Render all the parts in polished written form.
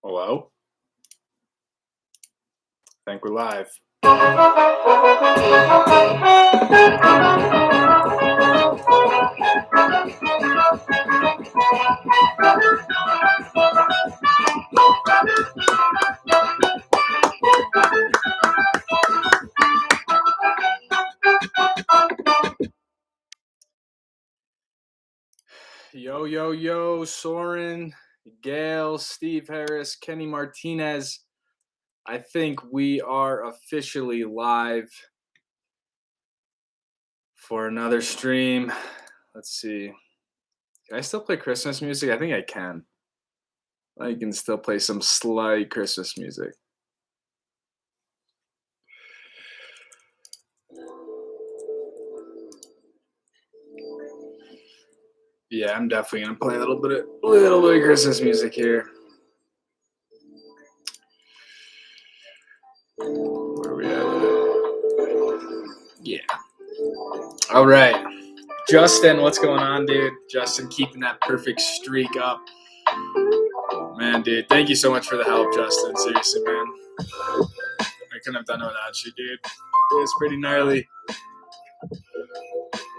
Hello? I think we're live. Yo, yo, yo, Soren, Gail, Steve Harris, Kenny Martinez. I think we are officially live for another stream. Let's see. Can I still play Christmas music? I think I can. I can still play some slight Christmas music. Yeah, I'm definitely gonna play a little bit of Christmas music here. Where are we at? Yeah. All right. Justin, what's going on, dude? Justin keeping that perfect streak up. Man, dude, thank you so much for the help, Justin. Seriously, man. I couldn't have done it without you, dude. It was pretty gnarly.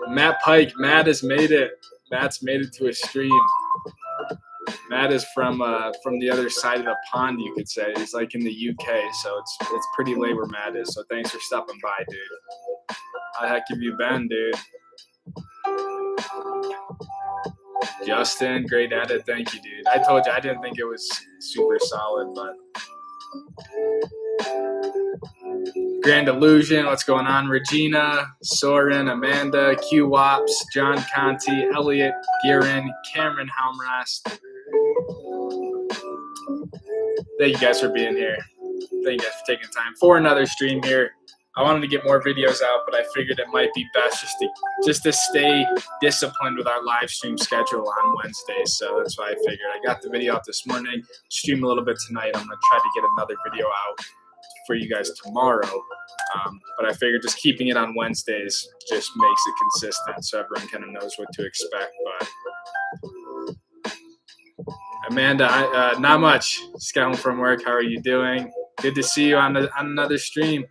Matt Pike, Matt has made it. Matt's made it to a stream. Matt is from the other side of the pond, you could say. He's like in the UK, so it's pretty late where Matt is. So thanks for stopping by, dude. How the heck have you been, dude? Justin, great edit. Thank you, dude. I told you I didn't think it was super solid, but Grand Illusion, what's going on? Regina, Soren, Amanda, Q Wops, John Conti, Elliot, Girin, Cameron Halmrast. Thank you guys for being here. Thank you guys for taking time for another stream here. I wanted to get more videos out, but I figured it might be best just to stay disciplined with our live stream schedule on Wednesdays. So that's why I figured. I got the video out this morning, stream a little bit tonight. I'm going to try to get another video out for you guys tomorrow. But I figured just keeping it on Wednesdays just makes it consistent so everyone kind of knows what to expect. But Amanda, not much. Just got home from work. How are you doing? Good to see you on another stream.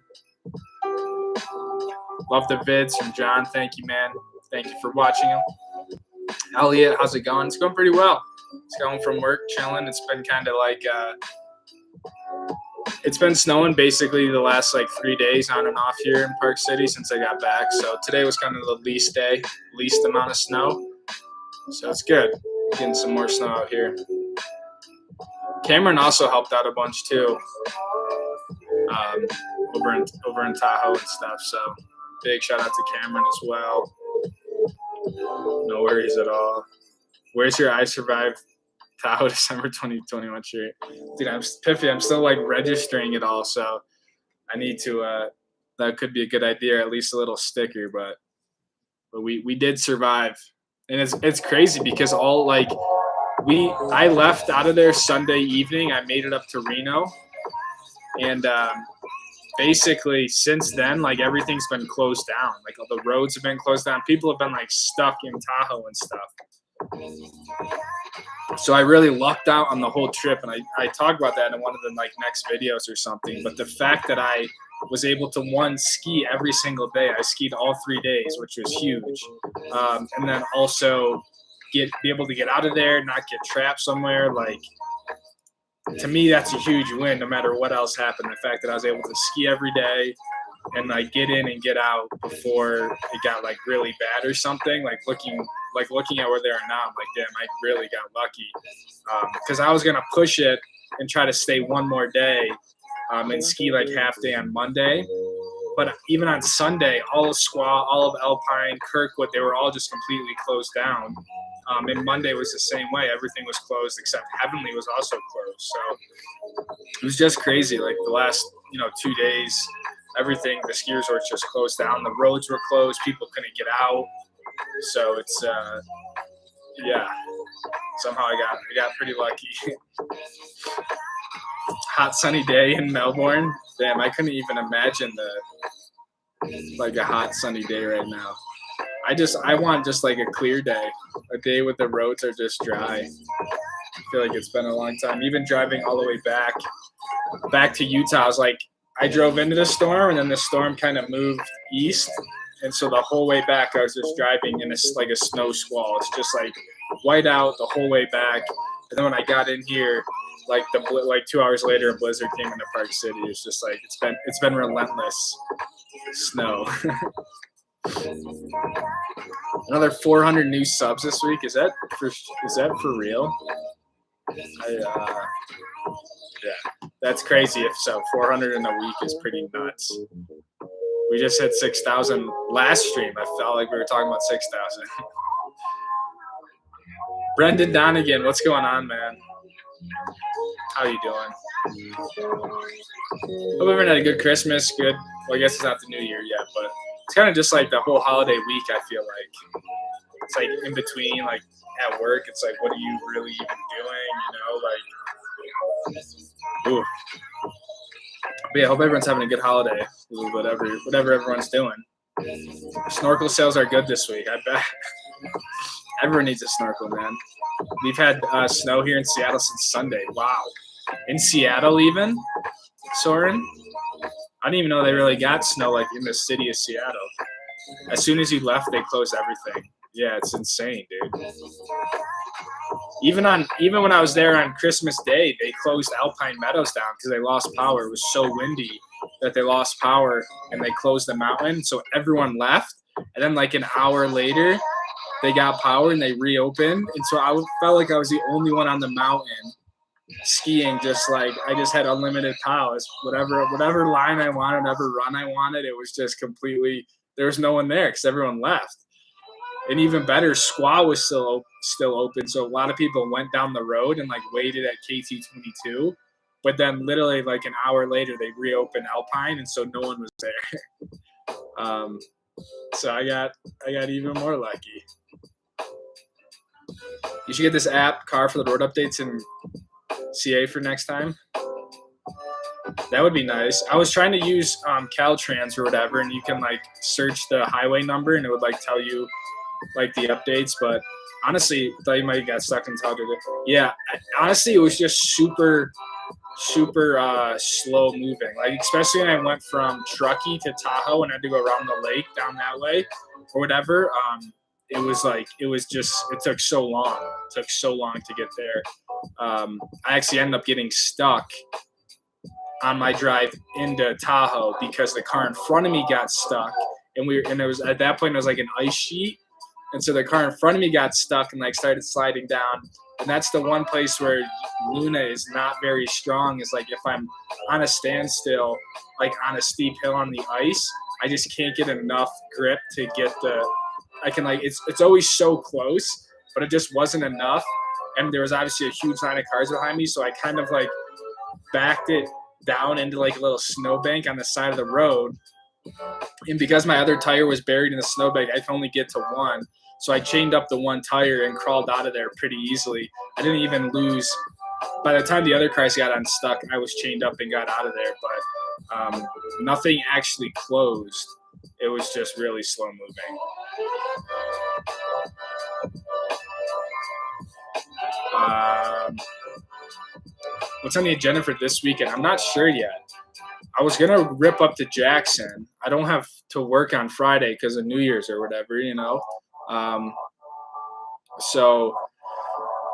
Love the vids from John. Thank you, man. Thank you for watching them. Elliot, how's it going? It's going pretty well. Just got home from work, chilling. It's been kind of like it's been snowing basically the last like 3 days on and off here in Park City since I got back. So today was kind of the least amount of snow. So it's good. Getting some more snow out here. Cameron also helped out a bunch too. Over in Tahoe and stuff. So big shout out to Cameron as well. No worries at all. Where's your I Survived Tahoe December 2021 shirt? Dude, I'm Piffy. I'm still like registering it all, so I need to. That could be a good idea, or at least a little sticker. But we did survive, and it's crazy because I left out of there Sunday evening. I made it up to Reno, and basically since then, like everything's been closed down. Like all the roads have been closed down. People have been like stuck in Tahoe and stuff. So I really lucked out on the whole trip, and I talked about that in one of the like next videos or something. But the fact that I was able to ski every single day, I skied all 3 days, which was huge, and then also be able to get out of there, not get trapped somewhere. Like to me, that's a huge win. No matter what else happened, the fact that I was able to ski every day and like get in and get out before it got like really bad or something. Like looking at where they are now, I'm like, damn, I really got lucky. Because I was gonna push it and try to stay one more day and ski like half day on Monday. But even on Sunday, all of Squaw, all of Alpine, Kirkwood, they were all just completely closed down. And Monday was the same way. Everything was closed except Heavenly was also closed. So it was just crazy. Like the last 2 days, everything, the ski resorts just closed down. The roads were closed. People couldn't get out. So it's, yeah, somehow I got pretty lucky. Hot sunny day in Melbourne. Damn, I couldn't even imagine a hot sunny day right now. I want just like a clear day, a day where the roads are just dry. feel like it's been a long time. Even driving all the way back to Utah, I was like, I drove into the storm, and then the storm kind of moved east, and so the whole way back, I was just driving in a snow squall. It's just like white out the whole way back, and then when I got in here, like 2 hours later, a blizzard came into Park City. It's just like it's been relentless snow. Another 400 new subs this week. Is that for real? Yeah, that's crazy. If so, 400 in a week is pretty nuts. We just hit 6,000 last stream. I felt like we were talking about 6,000. Brendan Donegan, what's going on, man? How you doing? Hope everyone had a good Christmas. Good. Well, I guess it's not the New Year yet, but it's kind of just like the whole holiday week. I feel like it's like in between, like at work. It's like, what are you really even doing? You know, like. Ooh. But yeah, I hope everyone's having a good holiday. Whatever everyone's doing. Snorkel sales are good this week. I bet. Everyone needs a snorkel, man. We've had snow here in Seattle since Sunday. Wow. In Seattle even? Soren? I didn't even know they really got snow like in the city of Seattle. As soon as you left, they closed everything. Yeah, it's insane, dude. Even when I was there on Christmas Day, they closed Alpine Meadows down because they lost power. It was so windy that they lost power and they closed the mountain. So everyone left. And then like an hour later, they got power and they reopened. And so I felt like I was the only one on the mountain skiing, just like I just had unlimited power. Whatever line I wanted, whatever run I wanted, it was just completely, there was no one there because everyone left. And even better, Squaw was still open. So a lot of people went down the road and like waited at KT22. But then literally like an hour later, they reopened Alpine. And so no one was there. So I got even more lucky. You should get this app, Car for the Road Updates, and CA for next time. That would be nice. I was trying to use Caltrans or whatever, and you can like search the highway number and it would like tell you like the updates. But honestly, I thought you might have got stuck in Tahoe. Yeah, honestly, it was just super slow moving. Like especially when I went from Truckee to Tahoe and I had to go around the lake down that way or whatever. It took so long. It took so long to get there. I actually ended up getting stuck on my drive into Tahoe because the car in front of me got stuck, and it was at that point it was like an ice sheet, and so the car in front of me got stuck and like started sliding down. And that's the one place where Luna is not very strong. Is like if I'm on a standstill, like on a steep hill on the ice, I just can't get enough grip to get I can like it's always so close, but it just wasn't enough. And there was obviously a huge line of cars behind me, so I kind of like backed it down into like a little snowbank on the side of the road. And because my other tire was buried in the snowbank, I could only get to one. So I chained up the one tire and crawled out of there pretty easily. I didn't even lose. By the time the other cars got unstuck, I was chained up and got out of there. But nothing actually closed. It was just really slow moving. What's on the agenda for this weekend? I'm not sure yet. I was going to rip up to Jackson. I don't have to work on Friday because of New Year's or whatever, you know. So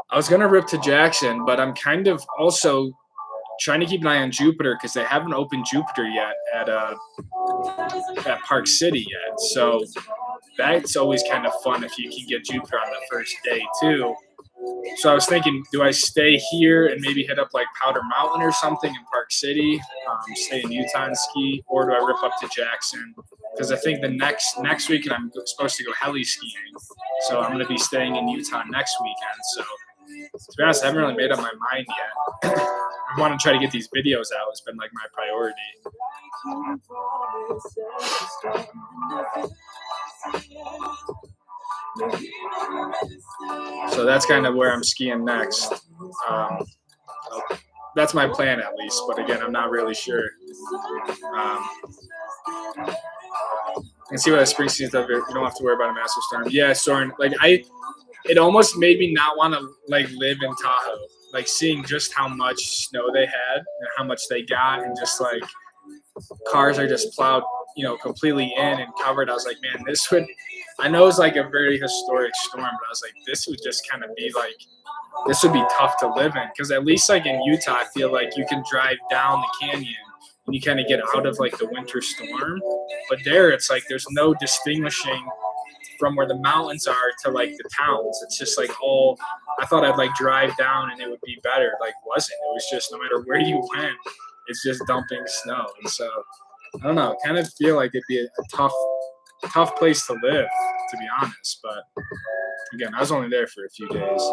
I was going to rip to Jackson, but I'm kind of also trying to keep an eye on Jupiter because they haven't opened Jupiter yet at Park City yet. So that's always kind of fun if you can get Jupiter on the first day too. So I was thinking, do I stay here and maybe hit up like Powder Mountain or something in Park City, stay in Utah and ski, or do I rip up to Jackson? Because I think the next weekend I'm supposed to go heli skiing. So I'm going to be staying in Utah next weekend. So to be honest, I haven't really made up my mind yet. I want to try to get these videos out. It's been like my priority. So that's kind of where I'm skiing next. That's my plan at least, but again, I'm not really sure. And see what the spring season's over. You don't have to worry about a massive storm. Yeah, Soren. Like it almost made me not want to like live in Tahoe. like seeing just how much snow they had and how much they got, and just like cars are just plowed, you know, completely in and covered. I was like, man, this would, I know it's like a very historic storm, but I was like, this would just kind of be like, this would be tough to live in, because at least like in Utah, I feel like you can drive down the canyon and you kind of get out of like the winter storm. But there, it's like there's no distinguishing from where the mountains are to like the towns. It's just like all, I thought I'd like drive down and it would be better. Like wasn't. It was just no matter where you went, it's just dumping snow. And so I don't know, kind of feel like it'd be a tough place to live, to be honest. But again, I was only there for a few days.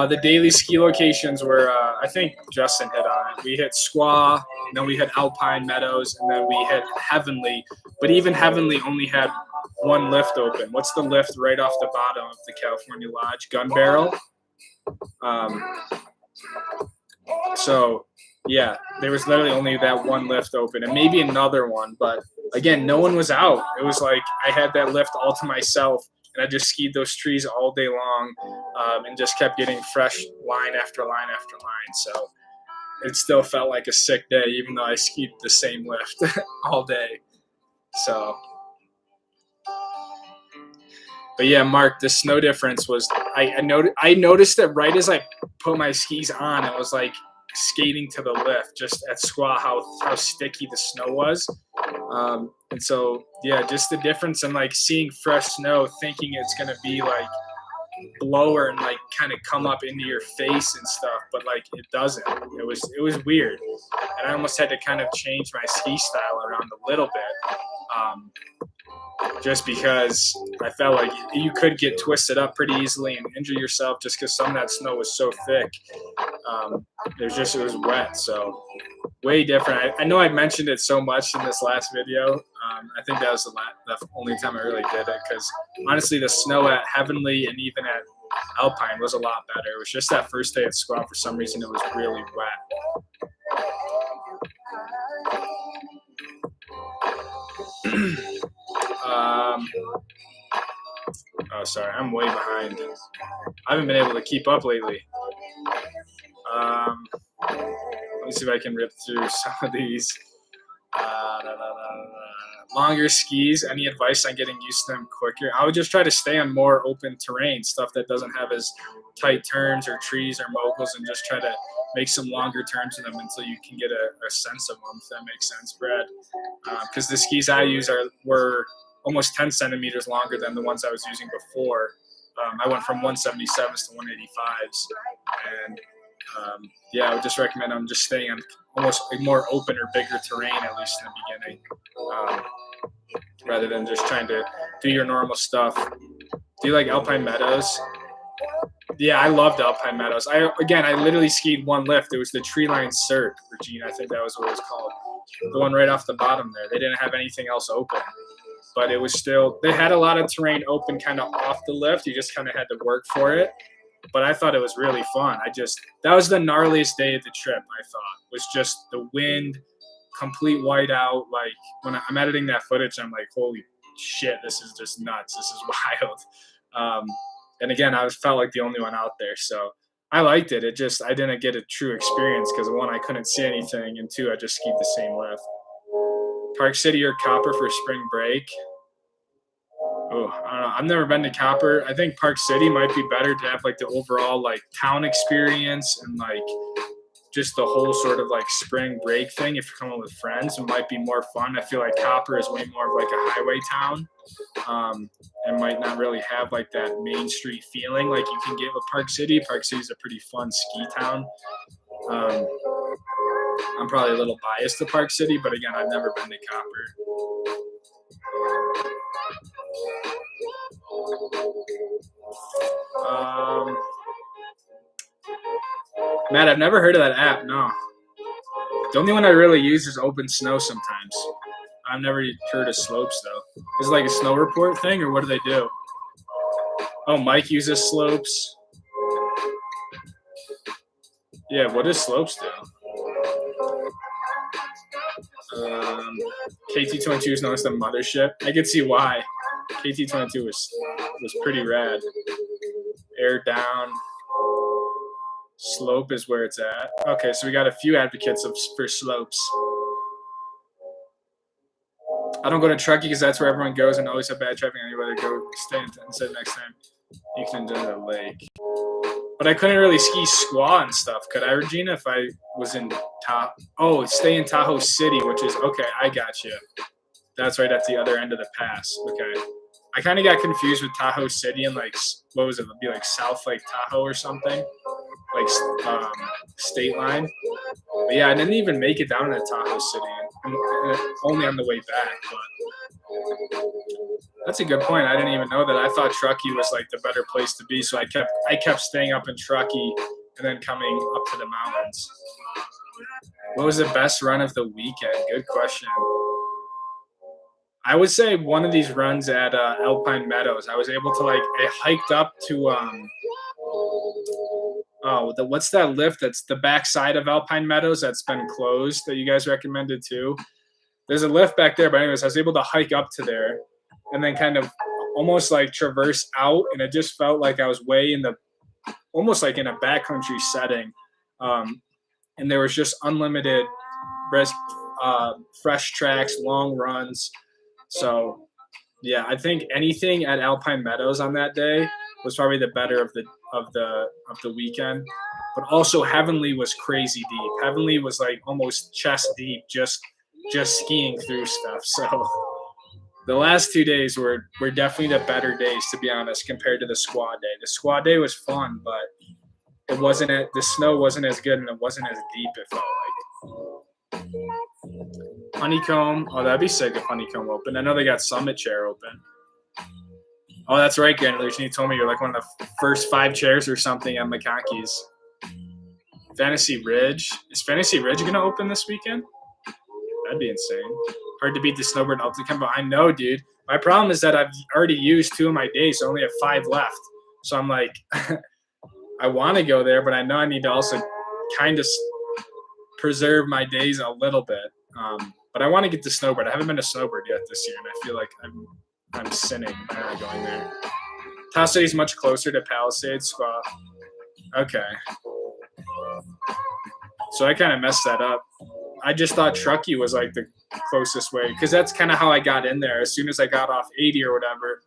The daily ski locations were, I think Justin hit on it. We hit Squaw, then we hit Alpine Meadows, and then we hit Heavenly. But even Heavenly only had one lift open. What's the lift right off the bottom of the California Lodge? Gun Barrel. So, yeah, there was literally only that one lift open, and maybe another one. But, again, no one was out. It was like I had that lift all to myself. And I just skied those trees all day long, and just kept getting fresh line after line after line. So it still felt like a sick day, even though I skied the same lift all day. So, but yeah, Mark, the snow difference was, I noticed it right as I put my skis on. It was like skating to the lift just at Squaw, how sticky the snow was. And so, yeah, just the difference in like seeing fresh snow, thinking it's going to be like blower and like kind of come up into your face and stuff, but like it doesn't. It was weird. And I almost had to kind of change my ski style around a little bit. Just because I felt like you could get twisted up pretty easily and injure yourself just because some of that snow was so thick. It was wet, so way different. I know I mentioned it so much in this last video. I think that was the only time I really did it, because honestly, the snow at Heavenly and even at Alpine was a lot better. It was just that first day at Squaw, for some reason, it was really wet. Oh, sorry, I'm way behind. I haven't been able to keep up lately. Let me see if I can rip through some of these. Longer skis, any advice on getting used to them quicker? I would just try to stay on more open terrain, stuff that doesn't have as tight turns or trees or moguls, and just try to make some longer turns in them until you can get a sense of them, if that makes sense, Brad. Because the skis I use were almost 10 centimeters longer than the ones I was using before. I went from 177s to 185s. And yeah, I would just recommend them just staying on almost a more open or bigger terrain, at least in the beginning, rather than just trying to do your normal stuff. Do you like Alpine Meadows? Yeah, I loved Alpine Meadows. I literally skied one lift. It was the Tree Line Cirque, Regina. I think that was what it was called. The one right off the bottom there. They didn't have anything else open. But it was still, they had a lot of terrain open kind of off the lift. You just kind of had to work for it. But I thought it was really fun. That was the gnarliest day of the trip, I thought, was just the wind, complete whiteout. Like, when I'm editing that footage, I'm like, holy shit, this is just nuts. This is wild. And again, I felt like the only one out there. So I liked it. I didn't get a true experience because, one, I couldn't see anything, and two, I just skied the same lift. Park City or Copper for spring break? Oh, I don't know. I've never been to Copper. I think Park City might be better to have like the overall like town experience and like just the whole sort of like spring break thing. If you're coming with friends, it might be more fun. I feel like Copper is way more of like a highway town, and might not really have like that Main Street feeling like you can get with Park City. Park City is a pretty fun ski town. I'm probably a little biased to Park City, but again, I've never been to Copper. Matt, I've never heard of that app, no. The only one I really use is Open Snow sometimes. I've never heard of Slopes, though. Is it like a snow report thing, or what do they do? Oh, Mike uses Slopes. Yeah, what does Slopes do? KT22 is known as the mothership. I could see why. KT22 was pretty rad. air down. Slope is where it's at. Okay, so we got a few advocates for slopes. I don't go to Truckee because that's where everyone goes and always have bad traffic. I'd rather go stay instead next time. You can enjoy the lake. But I couldn't really ski squaw and stuff. Could I, Regina, if I was in Tahoe? Oh, stay in Tahoe City, which is, okay, I got you. That's right at the other end of the pass. Okay. I kind of got confused with Tahoe City and like, what was it? It'd be like South Lake Tahoe or something. Like state line. But yeah, I didn't even make it down to Tahoe City. And only on the way back. But that's a good point. I didn't even know that. I thought Truckee was like the better place to be. So I kept staying up in Truckee and then coming up to the mountains. What was the best run of the weekend? Good question. I would say one of these runs at Alpine Meadows. I was able to I hiked up to what's that lift that's the backside of Alpine Meadows that's been closed that you guys recommended too? There's a lift back there, but anyways, I was able to hike up to there and then kind of almost like traverse out, and it just felt like I was way in the almost like in a backcountry setting. And there was just unlimited fresh tracks, long runs. So yeah, I think anything at Alpine Meadows on that day was probably the better of the weekend. But also Heavenly was crazy deep. Heavenly was like almost chest deep, just skiing through stuff. So the last 2 days were definitely the better days, to be honest, compared to the squad day. The squad day was fun, but the snow wasn't as good and it wasn't as deep, it felt like. Honeycomb. Oh, that'd be sick if Honeycomb opened. I know they got Summit Chair open. Oh, that's right, Granulation. You told me you're like one of the first 5 chairs or something at McConkey's. Fantasy Ridge. Is Fantasy Ridge going to open this weekend? That'd be insane. Hard to beat the Snowbird Ultimate Combo. I know, dude. My problem is that I've already used 2 of my days, so I only have 5 left. So I'm like, I want to go there, but I know I need to also kind of preserve my days a little bit. But I want to get to Snowbird. I haven't been to Snowbird yet this year, and I feel like I'm sinning by not going there. Tahoe City is much closer to Palisades. Okay. So I kind of messed that up. I just thought Truckee was like the closest way, because that's kind of how I got in there. As soon as I got off 80 or whatever,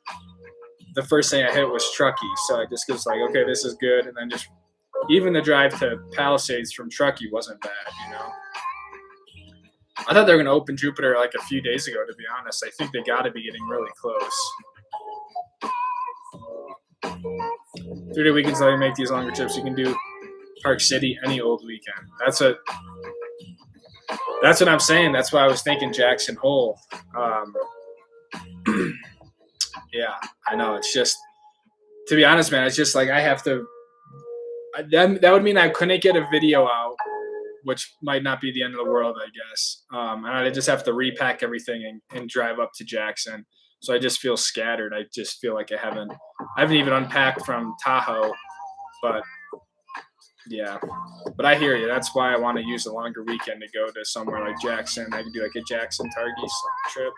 the first thing I hit was Truckee. So I just was like, okay, this is good. And then just even the drive to Palisades from Truckee wasn't bad, you know. I thought they were going to open Jupiter like a few days ago, to be honest. I think they got to be getting really close. 3-day weekends let you make these longer trips. You can do Park City any old weekend. That's what I'm saying. That's why I was thinking Jackson Hole. Yeah, I know. It's just, to be honest, man, it's just like I have to. That would mean I couldn't get a video out, which might not be the end of the world, I guess. And I just have to repack everything and drive up to Jackson. So I just feel scattered. I just feel like I haven't even unpacked from Tahoe. But yeah, but I hear you. That's why I want to use a longer weekend to go to somewhere like Jackson. I can do like a Jackson Targhee trip.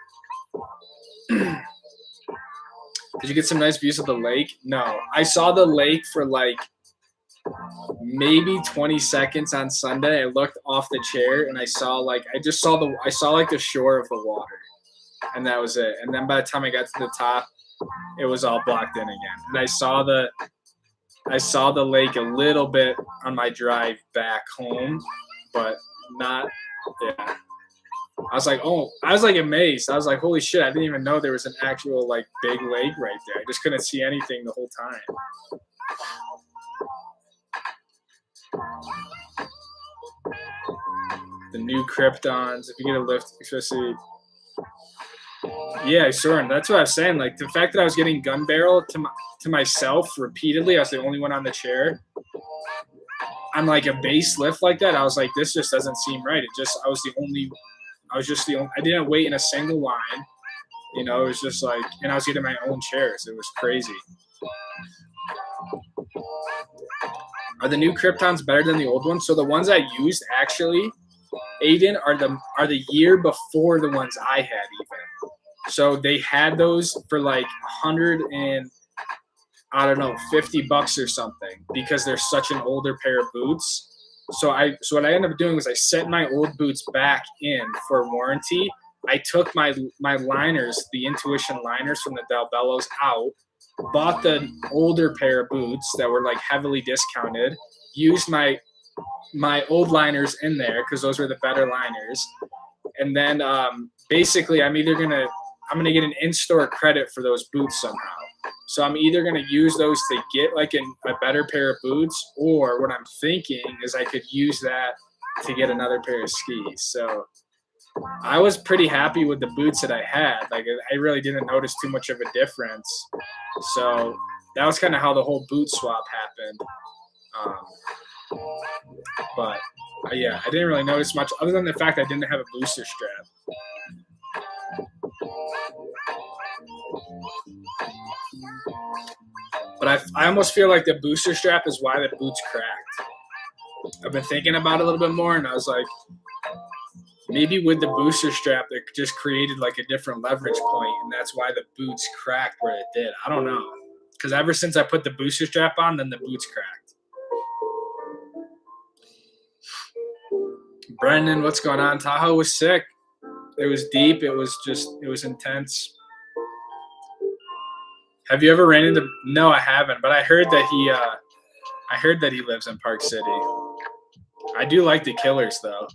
Did you get some nice views of the lake? No, I saw the lake for like maybe 20 seconds on Sunday. I looked off the chair and I saw like the shore of the water, and that was it. And then by the time I got to the top, it was all blocked in again. And I saw the lake a little bit on my drive back home, but not. Yeah, I was like amazed. I was like, holy shit! I didn't even know there was an actual like big lake right there. I just couldn't see anything the whole time. The new Kryptons. If you get a lift, especially. Yeah, Soren. That's what I was saying. Like the fact that I was getting gun barrel to myself repeatedly. I was the only one on the chair. On like a base lift like that, I was like, this just doesn't seem right. I was just the only. I didn't wait in a single line. You know, it was just like, and I was getting my own chairs. It was crazy. Are the new Kryptons better than the old ones? So the ones I used actually, Aiden, are the year before the ones I had even. So they had those for like 100 and I don't know, $50 or something because they're such an older pair of boots. So what I ended up doing was I sent my old boots back in for warranty. I took my liners, the Intuition liners from the Del Bellos out, bought the older pair of boots that were like heavily discounted, used my old liners in there because those were the better liners, and then basically I'm gonna get an in-store credit for those boots somehow. So I'm either gonna use those to get like a better pair of boots, or what I'm thinking is I could use that to get another pair of skis. So I was pretty happy with the boots that I had. Like I really didn't notice too much of a difference. So that was kind of how the whole boot swap happened. But yeah, I didn't really notice much other than the fact I didn't have a booster strap. But I almost feel like the booster strap is why the boots cracked. I've been thinking about it a little bit more, and I was like, maybe with the booster strap, it just created like a different leverage point, and that's why the boots cracked where it did. I don't know. Because ever since I put the booster strap on, then the boots cracked. Brendan, what's going on? Tahoe was sick. It was deep. It was intense. Have you ever ran into? No, I haven't. But I heard that he lives in Park City. I do like the Killers though,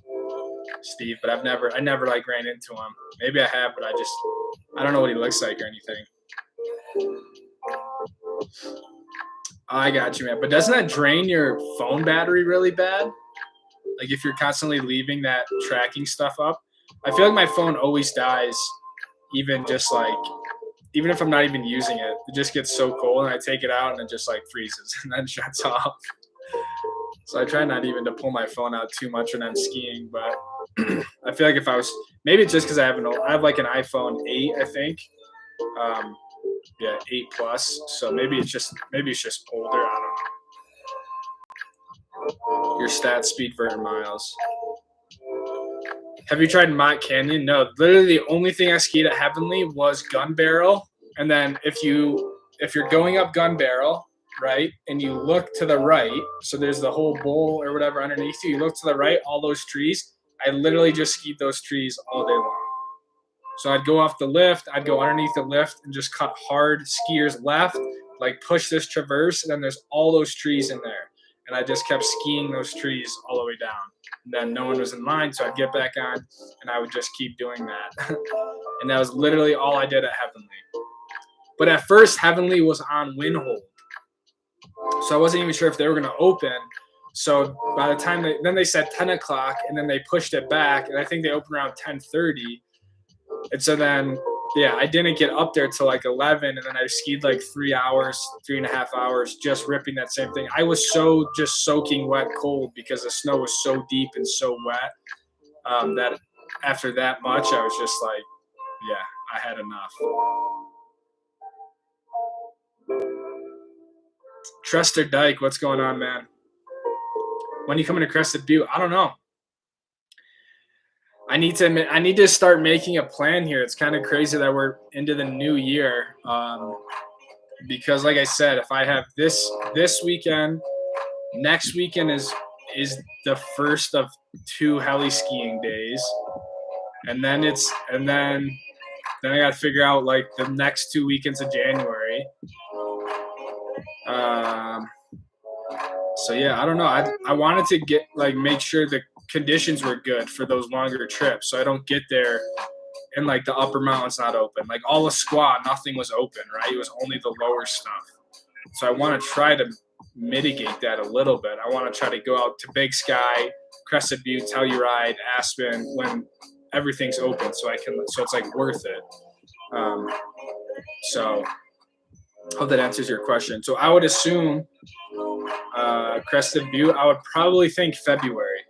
Steve. But I never like ran into him. Maybe I have, but I don't know what he looks like or anything. I got you, man. But doesn't that drain your phone battery really bad? Like if you're constantly leaving that tracking stuff up? I feel like my phone always dies, even if I'm not even using it. It just gets so cold, and I take it out, and it just like freezes and then shuts off. So I try not even to pull my phone out too much when I'm skiing. But I feel like if I was, maybe it's just because I have like an iPhone 8, I think. Yeah, 8 Plus. So maybe it's just older. I don't know. Your stat speed for miles. Have you tried Mont Canyon? No, literally the only thing I skied at Heavenly was Gun Barrel. And then if you're going up Gun Barrel, right, and you look to the right, so there's the whole bowl or whatever underneath you. You look to the right, all those trees. I literally just skied those trees all day long. So I'd go off the lift, I'd go underneath the lift and just cut hard skiers left, like push this traverse, and then there's all those trees in there. And I just kept skiing those trees all the way down. And then no one was in line, so I'd get back on, and I would just keep doing that. And that was literally all I did at Heavenly. But at first, Heavenly was on wind hold. So I wasn't even sure if they were going to open. So by the time then they said 10 o'clock, and then they pushed it back, and I think they opened around 10:30. And so then, yeah, I didn't get up there till like 11, and then I skied like 3.5 hours, just ripping that same thing. I was so just soaking wet cold because the snow was so deep and so wet that after that much, I was just like, yeah, I had enough. Trester Dyke, what's going on, man? When are you coming to Crested Butte? I don't know. I need to start making a plan here. It's kind of crazy that we're into the new year, because like I said, if I have this weekend, next weekend is the first of 2 heli skiing days, and then I got to figure out like the next 2 weekends of January. So yeah, I don't know. I wanted to make sure the conditions were good for those longer trips, so I don't get there and like the upper mountains not open. Like all of Squaw, nothing was open, right? It was only the lower stuff. So I want to try to mitigate that a little bit. I want to try to go out to Big Sky, Crested Butte, Telluride, Aspen when everything's open, so it's like worth it. So hope that answers your question. So I would assume Crested Butte, I would probably think February.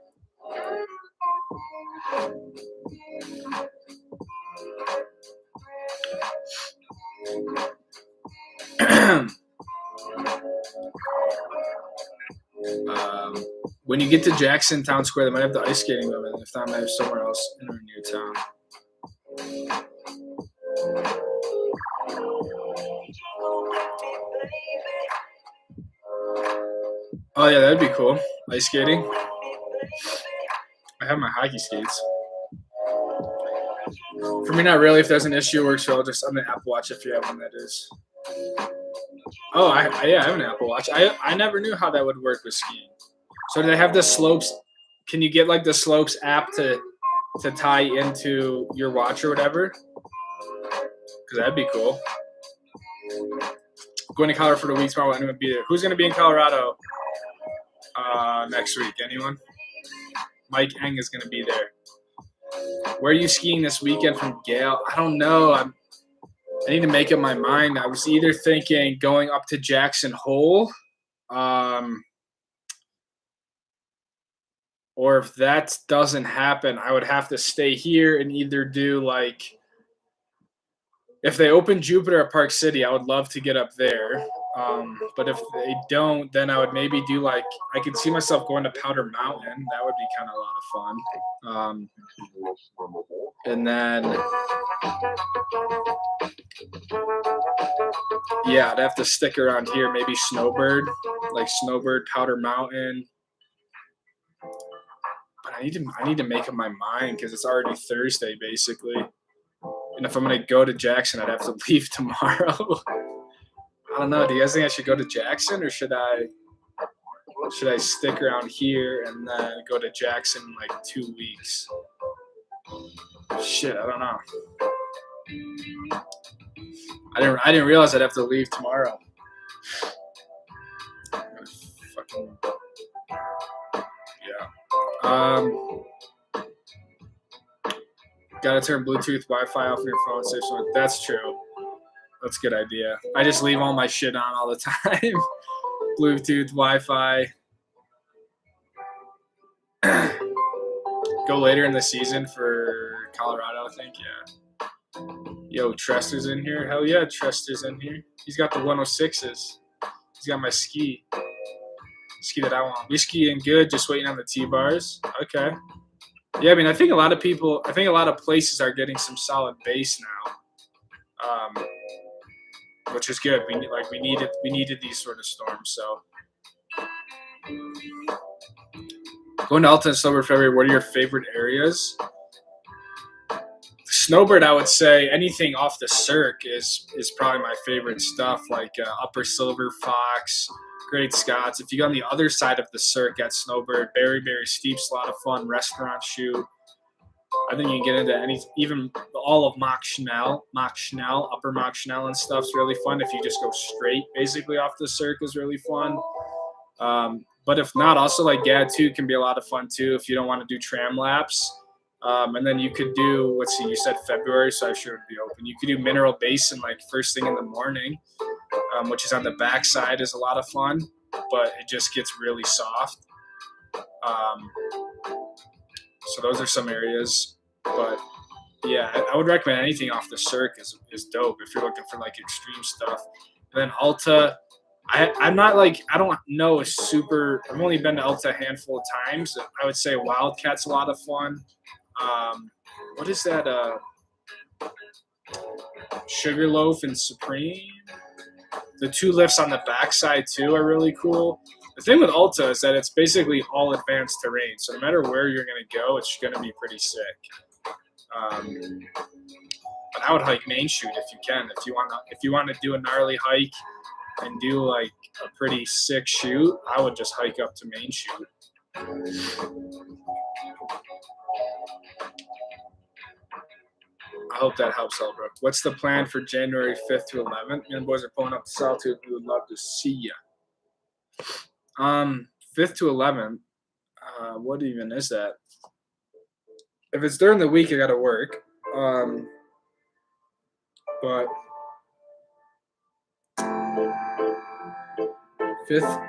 When you get to Jackson Town Square, they might have the ice skating room, and if not, might have somewhere else in or near town. Oh yeah, that'd be cool. Ice skating. I have my hockey skates. For me, not really. If there's an issue, works well just on the Apple Watch if you have one, that is. Oh, yeah, I have an Apple Watch. I never knew how that would work with skiing. So do they have the slopes? Can you get like the slopes app to tie into your watch or whatever? Because that'd be cool. Going to Colorado for the week tomorrow. Anyone be there? Who's going to be in Colorado next week? Anyone? Mike Eng is going to be there. Where are you skiing this weekend from Gale? I don't know. I need to make up my mind. I was either thinking going up to Jackson Hole, or if that doesn't happen, I would have to stay here and either do like, if they open Jupiter at Park City, I would love to get up there. But if they don't, then I would maybe do like, I could see myself going to Powder Mountain. That would be kind of a lot of fun. And then, yeah, I'd have to stick around here. Maybe Snowbird, like Snowbird, Powder Mountain. But I need to make up my mind because it's already Thursday basically. And if I'm gonna go to Jackson, I'd have to leave tomorrow. I don't know. Do you guys think I should go to Jackson, or should I stick around here and then go to Jackson in like 2 weeks? Shit, I don't know. I didn't realize I'd have to leave tomorrow. Fucking yeah. Gotta turn Bluetooth Wi-Fi off on your phone. So that's true. That's a good idea. I just leave all my shit on all the time. Bluetooth, Wi-Fi. Go later in the season for Colorado, I think. Yeah. Yo, Trester's in here. Hell yeah, Trester's in here. He's got the 106s. He's got my ski that I want. We skiing good, just waiting on the T-bars. Okay. Yeah, I mean, I think a lot of places are getting some solid base now, which is good. We needed these sort of storms. So going to Alta and Snowbird February. What are your favorite areas? Snowbird, I would say anything off the Cirque is probably my favorite stuff. Like Upper Silver Fox, Great Scots. If you go on the other side of the Cirque at Snowbird, Berry Steep's a lot of fun. Restaurant shoot. I think you can get into even all of Mach Schnell, Upper Mach Schnell and stuff's really fun. If you just go straight, basically off the Cirque is really fun. But if not, also like Gad 2 can be a lot of fun too if you don't want to do tram laps. And then you could do, let's see, you said February, so I'm sure it would be open. You could do Mineral Basin like first thing in the morning, which is on the backside, is a lot of fun, but it just gets really soft. So those are some areas. But yeah, I would recommend anything off the Cirque is dope if you're looking for like extreme stuff. And then Alta, I'm not like, I don't know a super, I've only been to Alta a handful of times. I would say Wildcat's a lot of fun. What is that? Sugarloaf and Supreme. The two lifts on the backside too are really cool. The thing with Alta is that it's basically all advanced terrain, so no matter where you're gonna go, it's gonna be pretty sick. But I would hike Main Chute if you can. If you want to do a gnarly hike and do like a pretty sick shoot, I would just hike up to Main Chute. I hope that helps, Elbrook. What's the plan for January 5th to 11th? Me and the boys are pulling up to Solitude. We would love to see you. 5th to 11th. What even is that? If it's during the week, I got to work. But 5th.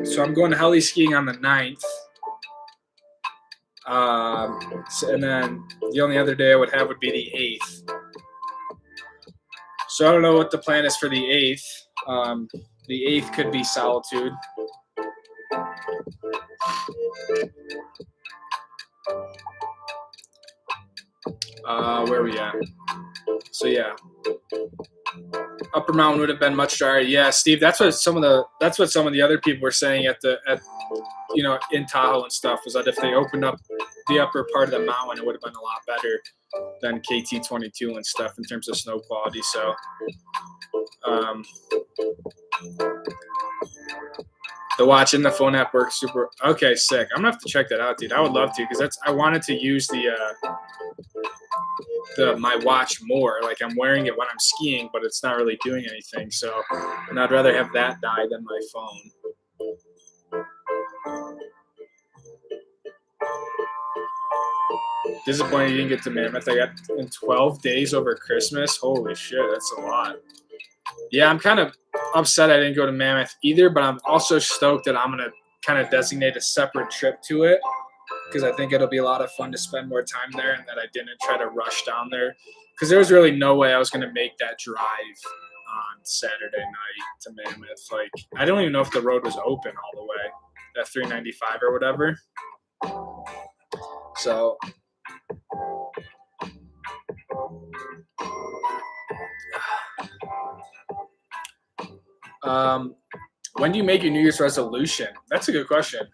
So I'm going to heli skiing on the 9th. And then the only other day I would have would be the 8th. So I don't know what the plan is for the 8th. The 8th could be Solitude. Where are we at? So yeah. Upper Mountain would have been much drier. Yeah, Steve, that's what some of the other people were saying at in Tahoe and stuff, was that if they opened up the upper part of the mountain, it would have been a lot better than KT22 and stuff in terms of snow quality. So the watch and the phone app work super. Okay, sick. I'm gonna have to check that out, dude. I would love to, because I wanted to use my watch more. Like, I'm wearing it when I'm skiing, but it's not really doing anything. So, and I'd rather have that die than my phone. Disappointed you didn't get to Mammoth. I got in 12 days over Christmas. Holy shit, that's a lot. Yeah, I'm kind of upset I didn't go to Mammoth either, but I'm also stoked that I'm going to kind of designate a separate trip to it, because I think it'll be a lot of fun to spend more time there, and that I didn't try to rush down there, because there was really no way I was going to make that drive on Saturday night to Mammoth. Like, I don't even know if the road was open all the way, that 395 or whatever. So when do you make your New Year's resolution? That's a good question.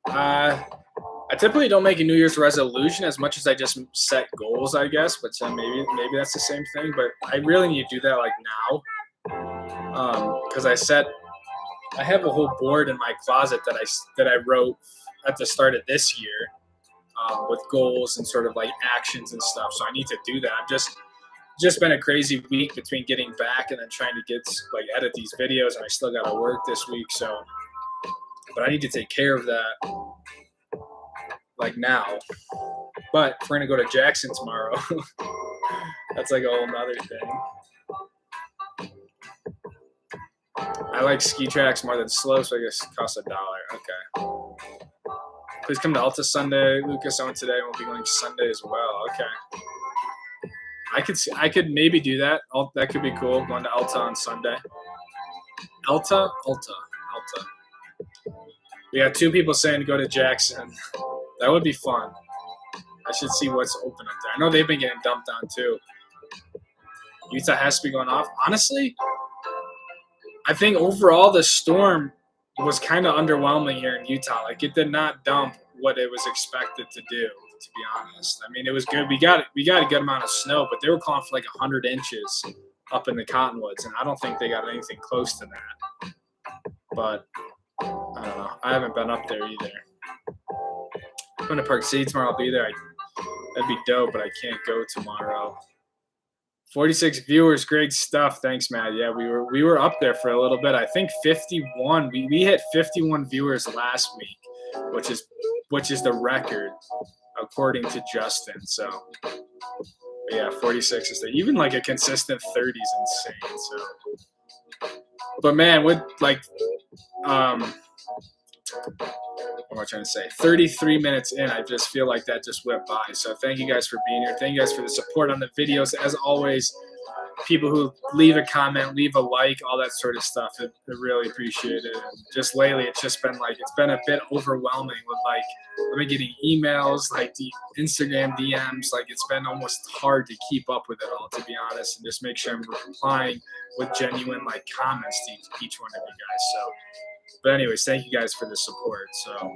I typically don't make a New Year's resolution as much as I just set goals, I guess. But maybe that's the same thing. But I really need to do that like now, because I have a whole board in my closet that I wrote at the start of this year, with goals and sort of like actions and stuff. So I need to do that. I've just been a crazy week between getting back and then trying to edit these videos, and I still got to work this week. So, but I need to take care of that like now. But if we're gonna go to Jackson tomorrow, that's like a whole nother thing. I like ski tracks more than slow, so I guess it costs $1. Okay. Please come to Alta Sunday. Lucas, I went today and we'll be going Sunday as well. Okay. I could maybe do that. That could be cool. Going to Alta on Sunday. Alta. We got 2 people saying to go to Jackson. That would be fun. I should see what's open up there. I know they've been getting dumped on too. Utah has to be going off. Honestly, I think overall the storm was kind of underwhelming here in Utah. Like, it did not dump what it was expected to do, to be honest. I mean, it was good. We got a good amount of snow, but they were calling for like 100 inches up in the Cottonwoods, and I don't think they got anything close to that. But I don't know. I haven't been up there either. I'm going to Park City tomorrow. I'll be there. That'd be dope, but I can't go tomorrow. 46 viewers, great stuff. Thanks, Matt. Yeah, we were up there for a little bit. I think 51. We hit 51 viewers last week, which is the record according to Justin. So yeah, 46 is there. Even like a consistent 30 is insane. So, but man, with like what am I trying to say? 33 minutes in, I just feel like that just went by. So thank you guys for being here. Thank you guys for the support on the videos. As always, people who leave a comment, leave a like, all that sort of stuff. I really appreciate it. And just lately, it's been a bit overwhelming with like, I've been getting emails, like the Instagram DMs. Like, it's been almost hard to keep up with it all, to be honest, and just make sure I'm replying with genuine like comments to each one of you guys. So, but anyways, thank you guys for the support. So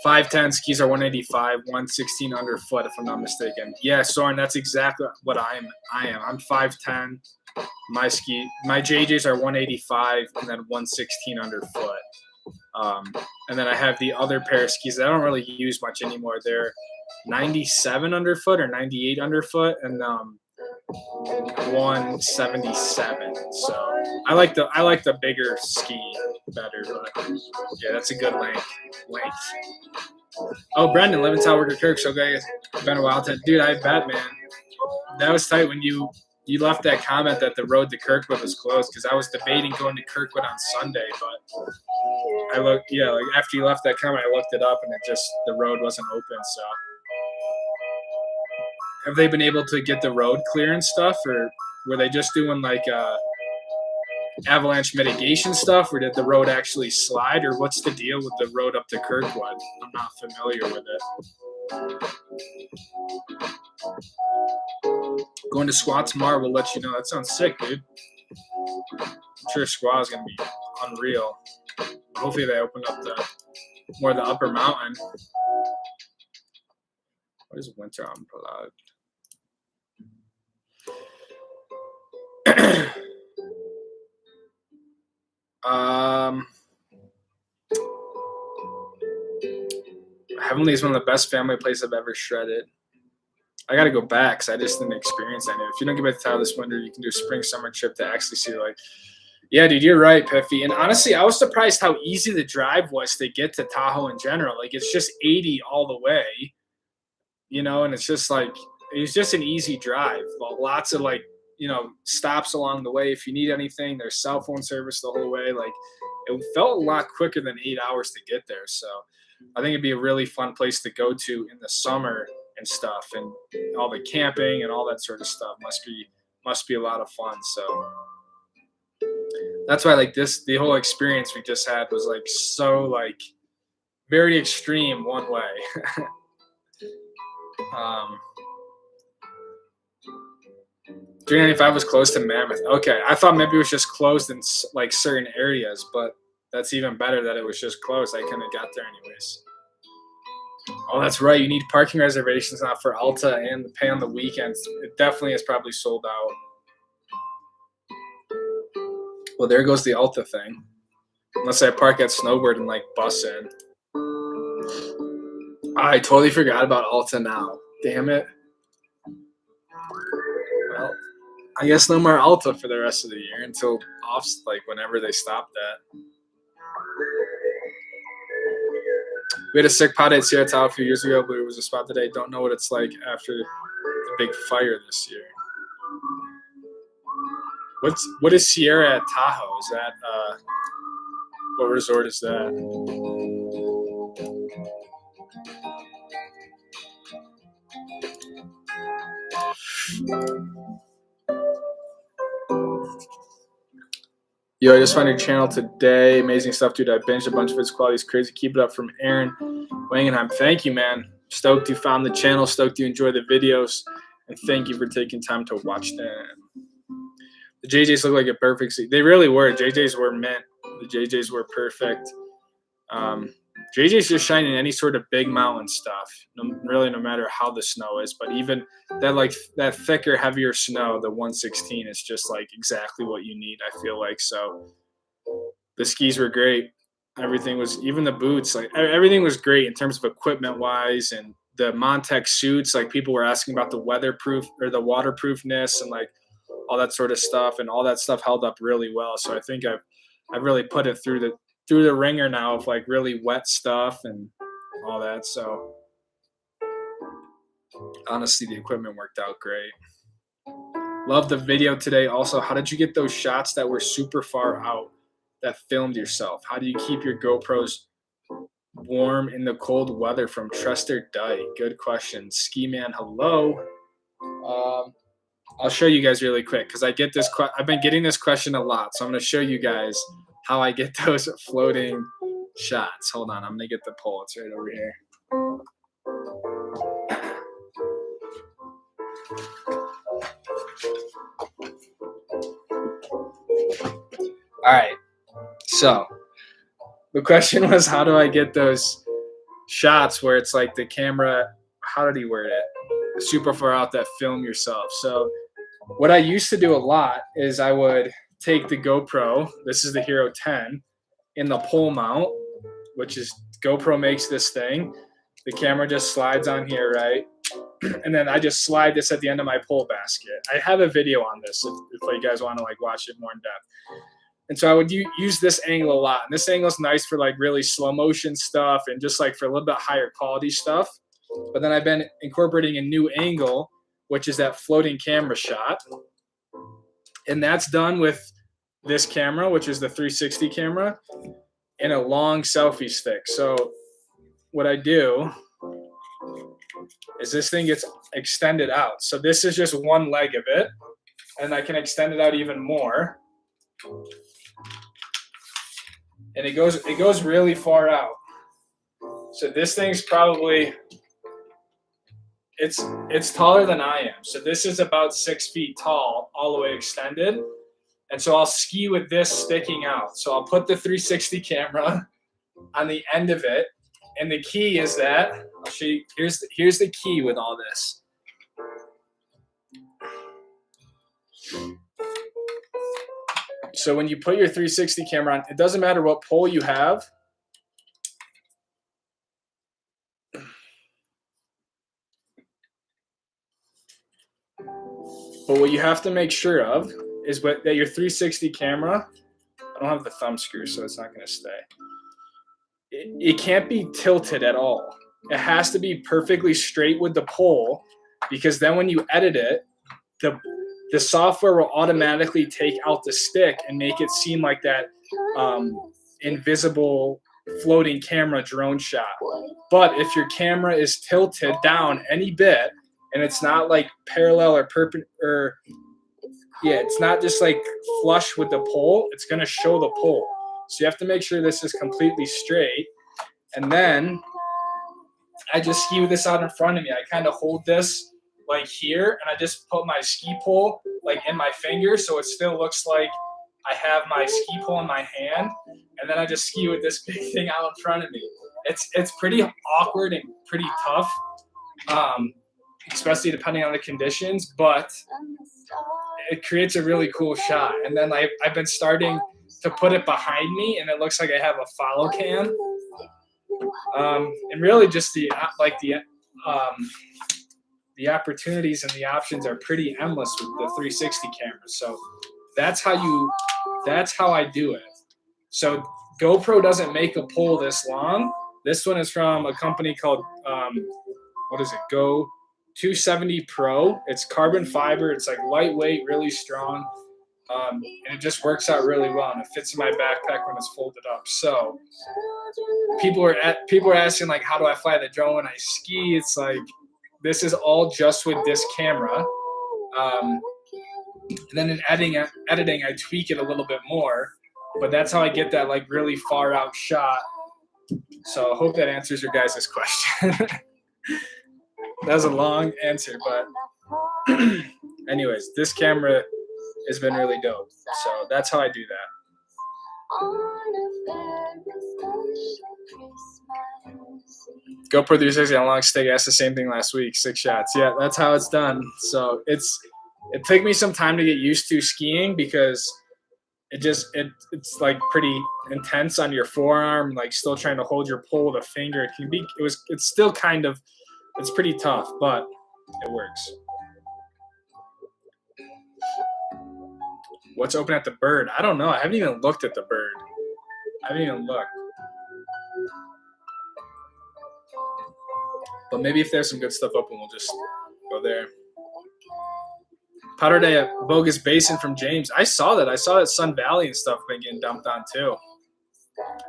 5'10", skis are 185, 116 underfoot, if I'm not mistaken. Yeah, Soren, that's exactly what I am. I'm 5'10". My JJs are 185 and then 116 underfoot. And then I have the other pair of skis that I don't really use much anymore. They're 97 underfoot or 98 underfoot, and 177. So I like the bigger ski better, but yeah, that's a good length. Oh, Brendan, Leventhal, Worker Kirk, so guys, been a while. Dude, I bet, man. That was tight when you left that comment that the road to Kirkwood was closed, because I was debating going to Kirkwood on Sunday, but like after you left that comment, I looked it up and the road wasn't open. So have they been able to get the road clear and stuff, or were they just doing like avalanche mitigation stuff, or did the road actually slide, or what's the deal with the road up to Kirkwood? I'm not familiar with it. Going to Squaw tomorrow. We'll let you know. That sounds sick, dude. I'm sure Squaw is gonna be unreal. Hopefully they open up the more the upper mountain. What is winter unplugged? Heavenly is one of the best family places I've ever shredded. I got to go back because I just didn't experience any. If you don't get back to Tahoe this winter, you can do a spring summer trip to actually see the lake. Yeah, dude, you're right, Piffy. And honestly, I was surprised how easy the drive was to get to Tahoe in general. Like, it's just 80 all the way, you know, and it's just like, it's just an easy drive. Lots of, like, you know, stops along the way. If you need anything, there's cell phone service the whole way. Like, it felt a lot quicker than 8 hours to get there. So I think it'd be a really fun place to go to in the summer and stuff, and all the camping and all that sort of stuff must be a lot of fun. So that's why, like, the whole experience we just had was like so like very extreme one way. 395 was closed to Mammoth. Okay, I thought maybe it was just closed in like certain areas, but that's even better that it was just closed. I couldn't have got there anyways. Oh, that's right. You need parking reservations now for Alta and the pay on the weekends. It definitely is probably sold out. Well, there goes the Alta thing. Unless I park at Snowbird and like bus in. I totally forgot about Alta now. Damn it. Well, I guess no more Alta for the rest of the year until off, like whenever they stop that. We had a sick pot at Sierra Tahoe a few years ago, but it was a spot today. Don't know what it's like after the big fire this year. What is Sierra at Tahoe? Is that what resort is that? Yo, I just found your channel today. Amazing stuff, dude. I binged a bunch of its quality. It's crazy. Keep it up. From Aaron Wangenheim. Thank you, man. Stoked you found the channel. Stoked you enjoy the videos. And thank you for taking time to watch them. The JJs look like a perfect seat. They really were. JJs were mint. The JJs were perfect. JJ's just shining any sort of big mountain stuff. Really, no matter how the snow is. But even that thicker, heavier snow, the 116 is just like exactly what you need, I feel like. So the skis were great. Everything was, even the boots, like everything was great in terms of equipment wise, and the Montec suits. Like, people were asking about the weatherproof or the waterproofness and like all that sort of stuff, and all that stuff held up really well. So I think I've really put it through the ringer now of like really wet stuff and all that. So honestly, the equipment worked out great. Love the video today. Also, how did you get those shots that were super far out that filmed yourself? How do you keep your GoPros warm in the cold weather? From Trester Dyke. Good question. Ski Man, hello. I'll show you guys really quick because I get this. I've been getting this question a lot, so I'm going to show you guys how I get those floating shots. Hold on, I'm going to get the pole. It's right over here. All right. So the question was, how do I get those shots where it's like the camera, how did he word it? Super far out that film yourself. So what I used to do a lot is I would take the GoPro, this is the Hero 10, in the pole mount, which is GoPro makes this thing. The camera just slides on here, right? And then I just slide this at the end of my pole basket. I have a video on this if you guys want to like watch it more in depth. And so I would use this angle a lot. And this angle is nice for like really slow motion stuff and just like for a little bit higher quality stuff. But then I've been incorporating a new angle, which is that floating camera shot. And that's done with this camera, which is the 360 camera, and a long selfie stick. So what I do is this thing gets extended out. So this is just one leg of it, and I can extend it out even more. And it goes really far out. So this thing's probably it's taller than I am. So this is about 6 feet tall, all the way extended. And so I'll ski with this sticking out. So I'll put the 360 camera on the end of it. And the key is that, I'll show you, here's the key with all this. So when you put your 360 camera on, it doesn't matter what pole you have. But what you have to make sure of is that your 360 camera, I don't have the thumb screw, so it's not going to stay. It can't be tilted at all. It has to be perfectly straight with the pole, because then when you edit it, the software will automatically take out the stick and make it seem like that invisible floating camera drone shot. But if your camera is tilted down any bit, and it's not like parallel or perpendicular, it's not just like flush with the pole, it's going to show the pole. So you have to make sure this is completely straight. And then I just ski with this out in front of me. I kind of hold this like here, and I just put my ski pole like in my finger, so it still looks like I have my ski pole in my hand. And then I just ski with this big thing out in front of me. It's pretty awkward and pretty tough, especially depending on the conditions, but it creates a really cool shot. And then I've been starting to put it behind me, and it looks like I have a follow cam. And really just the opportunities and the options are pretty endless with the 360 camera. So that's how I do it. So GoPro doesn't make a pole this long. This one is from a company called Go 270 Pro. It's carbon fiber. It's like lightweight, really strong, and it just works out really well. And it fits in my backpack when it's folded up. So people are asking like, how do I fly the drone when I ski? It's like, this is all just with this camera. And then in editing, I tweak it a little bit more. But that's how I get that like really far out shot. So I hope that answers your guys' question. That was a long answer, but anyways, this camera has been really dope. So that's how I do that. GoPro 360 on long stick asked the same thing last week. 6 shots. Yeah, that's how it's done. So it took me some time to get used to skiing, because it's like pretty intense on your forearm, like still trying to hold your pole with a finger. It's still kind of, it's pretty tough, but it works. What's open at the Bird? I don't know. I haven't even looked at the Bird. I haven't even looked. But maybe if there's some good stuff open, we'll just go there. Powder Day at Bogus Basin from James. I saw that. I saw that Sun Valley and stuff been getting dumped on too.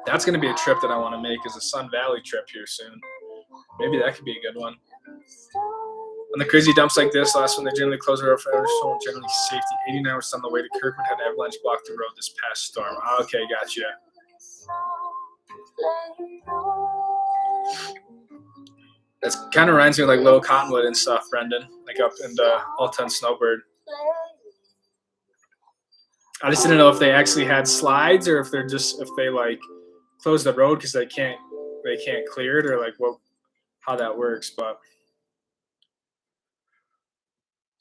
That's going to be a trip that I want to make, is a Sun Valley trip here soon. Maybe that could be a good one. On the crazy dumps like this, last one, they generally close the road for everyone, generally safety. 89 was on the way to Kirkwood, had avalanche block the road this past storm. Okay, gotcha. That kind of reminds me of like Little Cottonwood and stuff, Brendan, like up in the Alton Snowbird. I just didn't know if they actually had slides, or if they like close the road because they can't clear it, or like how that works. But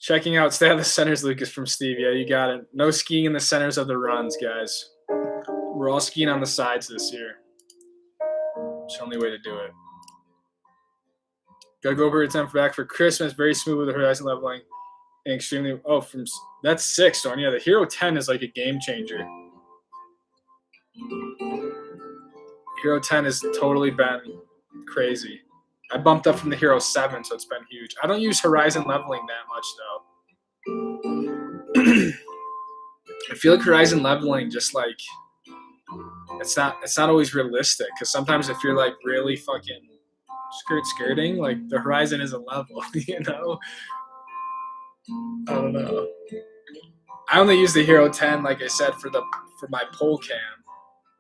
checking out Stay out of the Centers, Lucas from Steve. Yeah, you got it. No skiing in the centers of the runs, guys. We're all skiing on the sides this year. It's the only way to do it. Gotta go over time back for Christmas. Very smooth with the horizon leveling. And extremely, that's 6, Storm. Yeah, the Hero 10 is like a game changer. Hero 10 has totally been crazy. I bumped up from the Hero 7, so it's been huge. I don't use horizon leveling that much, though. I feel like horizon leveling just like, it's not always realistic, because sometimes if you're like really fucking skirting, like the horizon isn't level, you know? I don't know. I only use the Hero 10, like I said, for my pole cam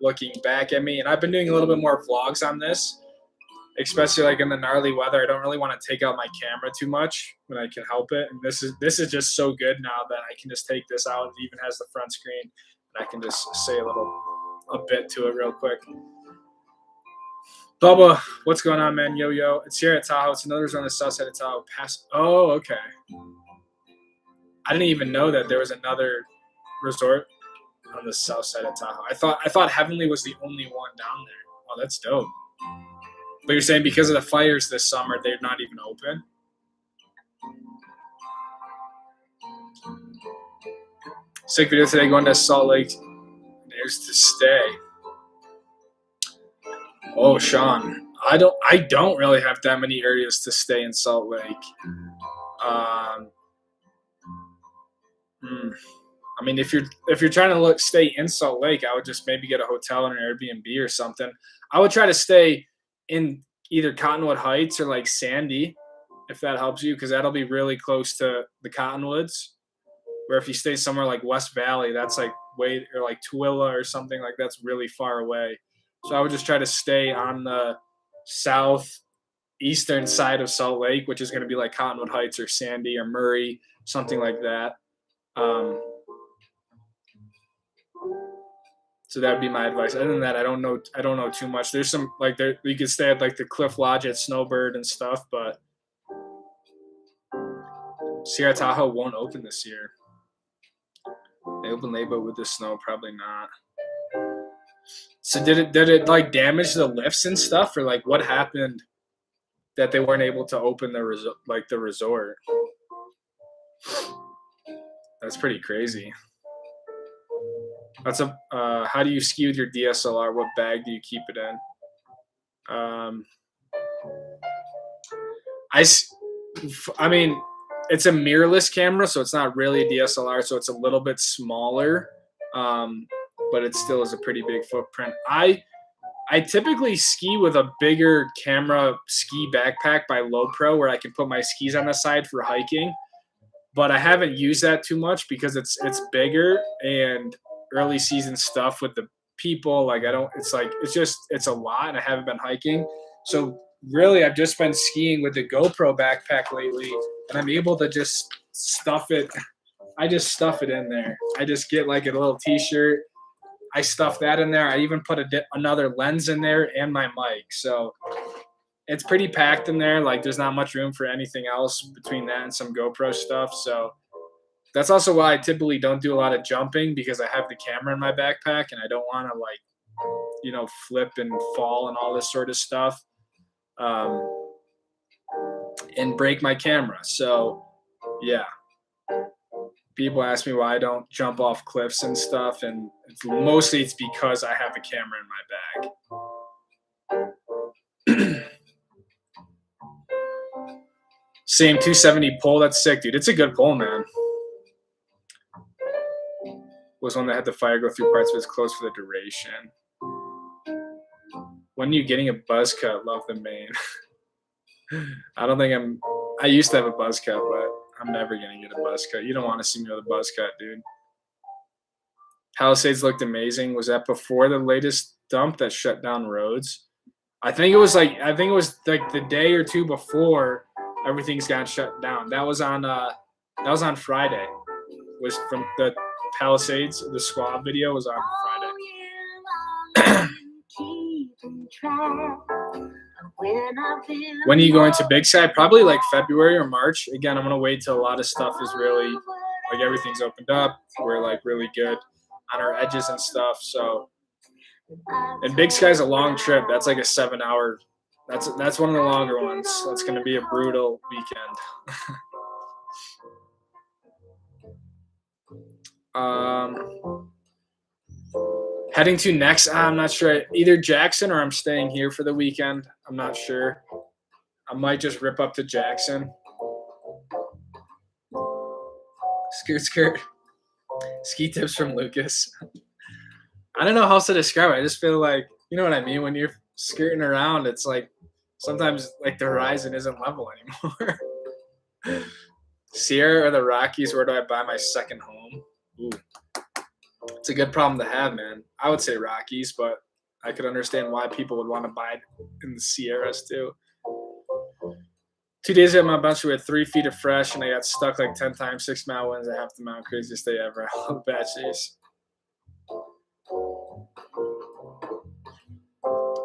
looking back at me, and I've been doing a little bit more vlogs on this, especially like in the gnarly weather. I don't really want to take out my camera too much when I can help it. And this is just so good now that I can just take this out. It even has the front screen, and I can just say a bit to it real quick. Bubba, what's going on, man? Yo, yo. It's here at Tahoe. It's another resort on the south side of Tahoe. Oh, okay. I didn't even know that there was another resort on the south side of Tahoe. I thought Heavenly was the only one down there. Oh, that's dope. But you're saying because of the fires this summer, they're not even open? Sick video today going to Salt Lake. There's to stay. Oh, Sean. I don't really have that many areas to stay in Salt Lake. I mean, if you're trying to stay in Salt Lake, I would just maybe get a hotel or an Airbnb or something. I would try to stay in either Cottonwood Heights or like Sandy, if that helps you, because that'll be really close to the Cottonwoods. Where if you stay somewhere like West Valley, that's like or like Tooele or something like that's really far away. So I would just try to stay on the southeastern side of Salt Lake, which is going to be like Cottonwood Heights or Sandy or Murray, something like that. So that would be my advice. Other than that, I don't know too much. There's some like you could stay at like the Cliff Lodge at Snowbird and stuff, but Sierra Tahoe won't open this year. They open late, but with the snow, probably not. So did it like damage the lifts and stuff, or like what happened that they weren't able to open the resort? That's pretty crazy. That's how do you ski with your DSLR? What bag do you keep it in? I mean, it's a mirrorless camera, so it's not really a DSLR, so it's a little bit smaller, but it still is a pretty big footprint. I typically ski with a bigger camera ski backpack by Low Pro, where I can put my skis on the side for hiking, but I haven't used that too much because it's bigger and early season stuff with the people. Like it's a lot, and I haven't been hiking, so really I've just been skiing with the GoPro backpack lately, and I'm able to just stuff it. I just stuff it in there. I just get like a little t-shirt. I stuff that in there. I even put another lens in there and my mic. So it's pretty packed in there. Like there's not much room for anything else between that and some GoPro stuff. So that's also why I typically don't do a lot of jumping, because I have the camera in my backpack and I don't want to flip and fall and all this sort of stuff. And break my camera. So yeah, people ask me why I don't jump off cliffs and stuff, and mostly it's because I have a camera in my bag. Same 270 pole. That's sick, dude. It's a good pole, man. Was one that had the fire go through parts of its clothes for the duration. When are you getting a buzz cut? Love the mane. I used to have a buzz cut, but I'm never going to get a buzz cut. You don't want to see me with a buzz cut, dude. Palisades looked amazing. Was that before the latest dump that shut down roads? I think it was like the day or two before everything's got shut down. That was on Friday. Was from the Palisades, the squad video was on Friday. When are you going to Big Sky? Probably like February or March. Again, I'm gonna wait till a lot of stuff is really like everything's opened up. We're like really good on our edges and stuff. So, and Big Sky's a long trip. That's like a 7-hour. That's one of the longer ones. That's gonna be a brutal weekend. Heading to next, I'm not sure. Either Jackson or I'm staying here for the weekend. I'm not sure. I might just rip up to Jackson. Skirt. Ski tips from Lucas. I don't know how else to describe it. I just feel like, you know what I mean? When you're skirting around, it's like sometimes like the horizon isn't level anymore. Sierra or the Rockies, where do I buy my second home? Ooh. It's a good problem to have, man. I would say Rockies, but I could understand why people would want to buy it in the Sierras too. 2 days ago, my bunch with 3 feet of fresh, and I got stuck like 10 times, 6-mile winds at half the mountain. Craziest day ever. I love bachelors.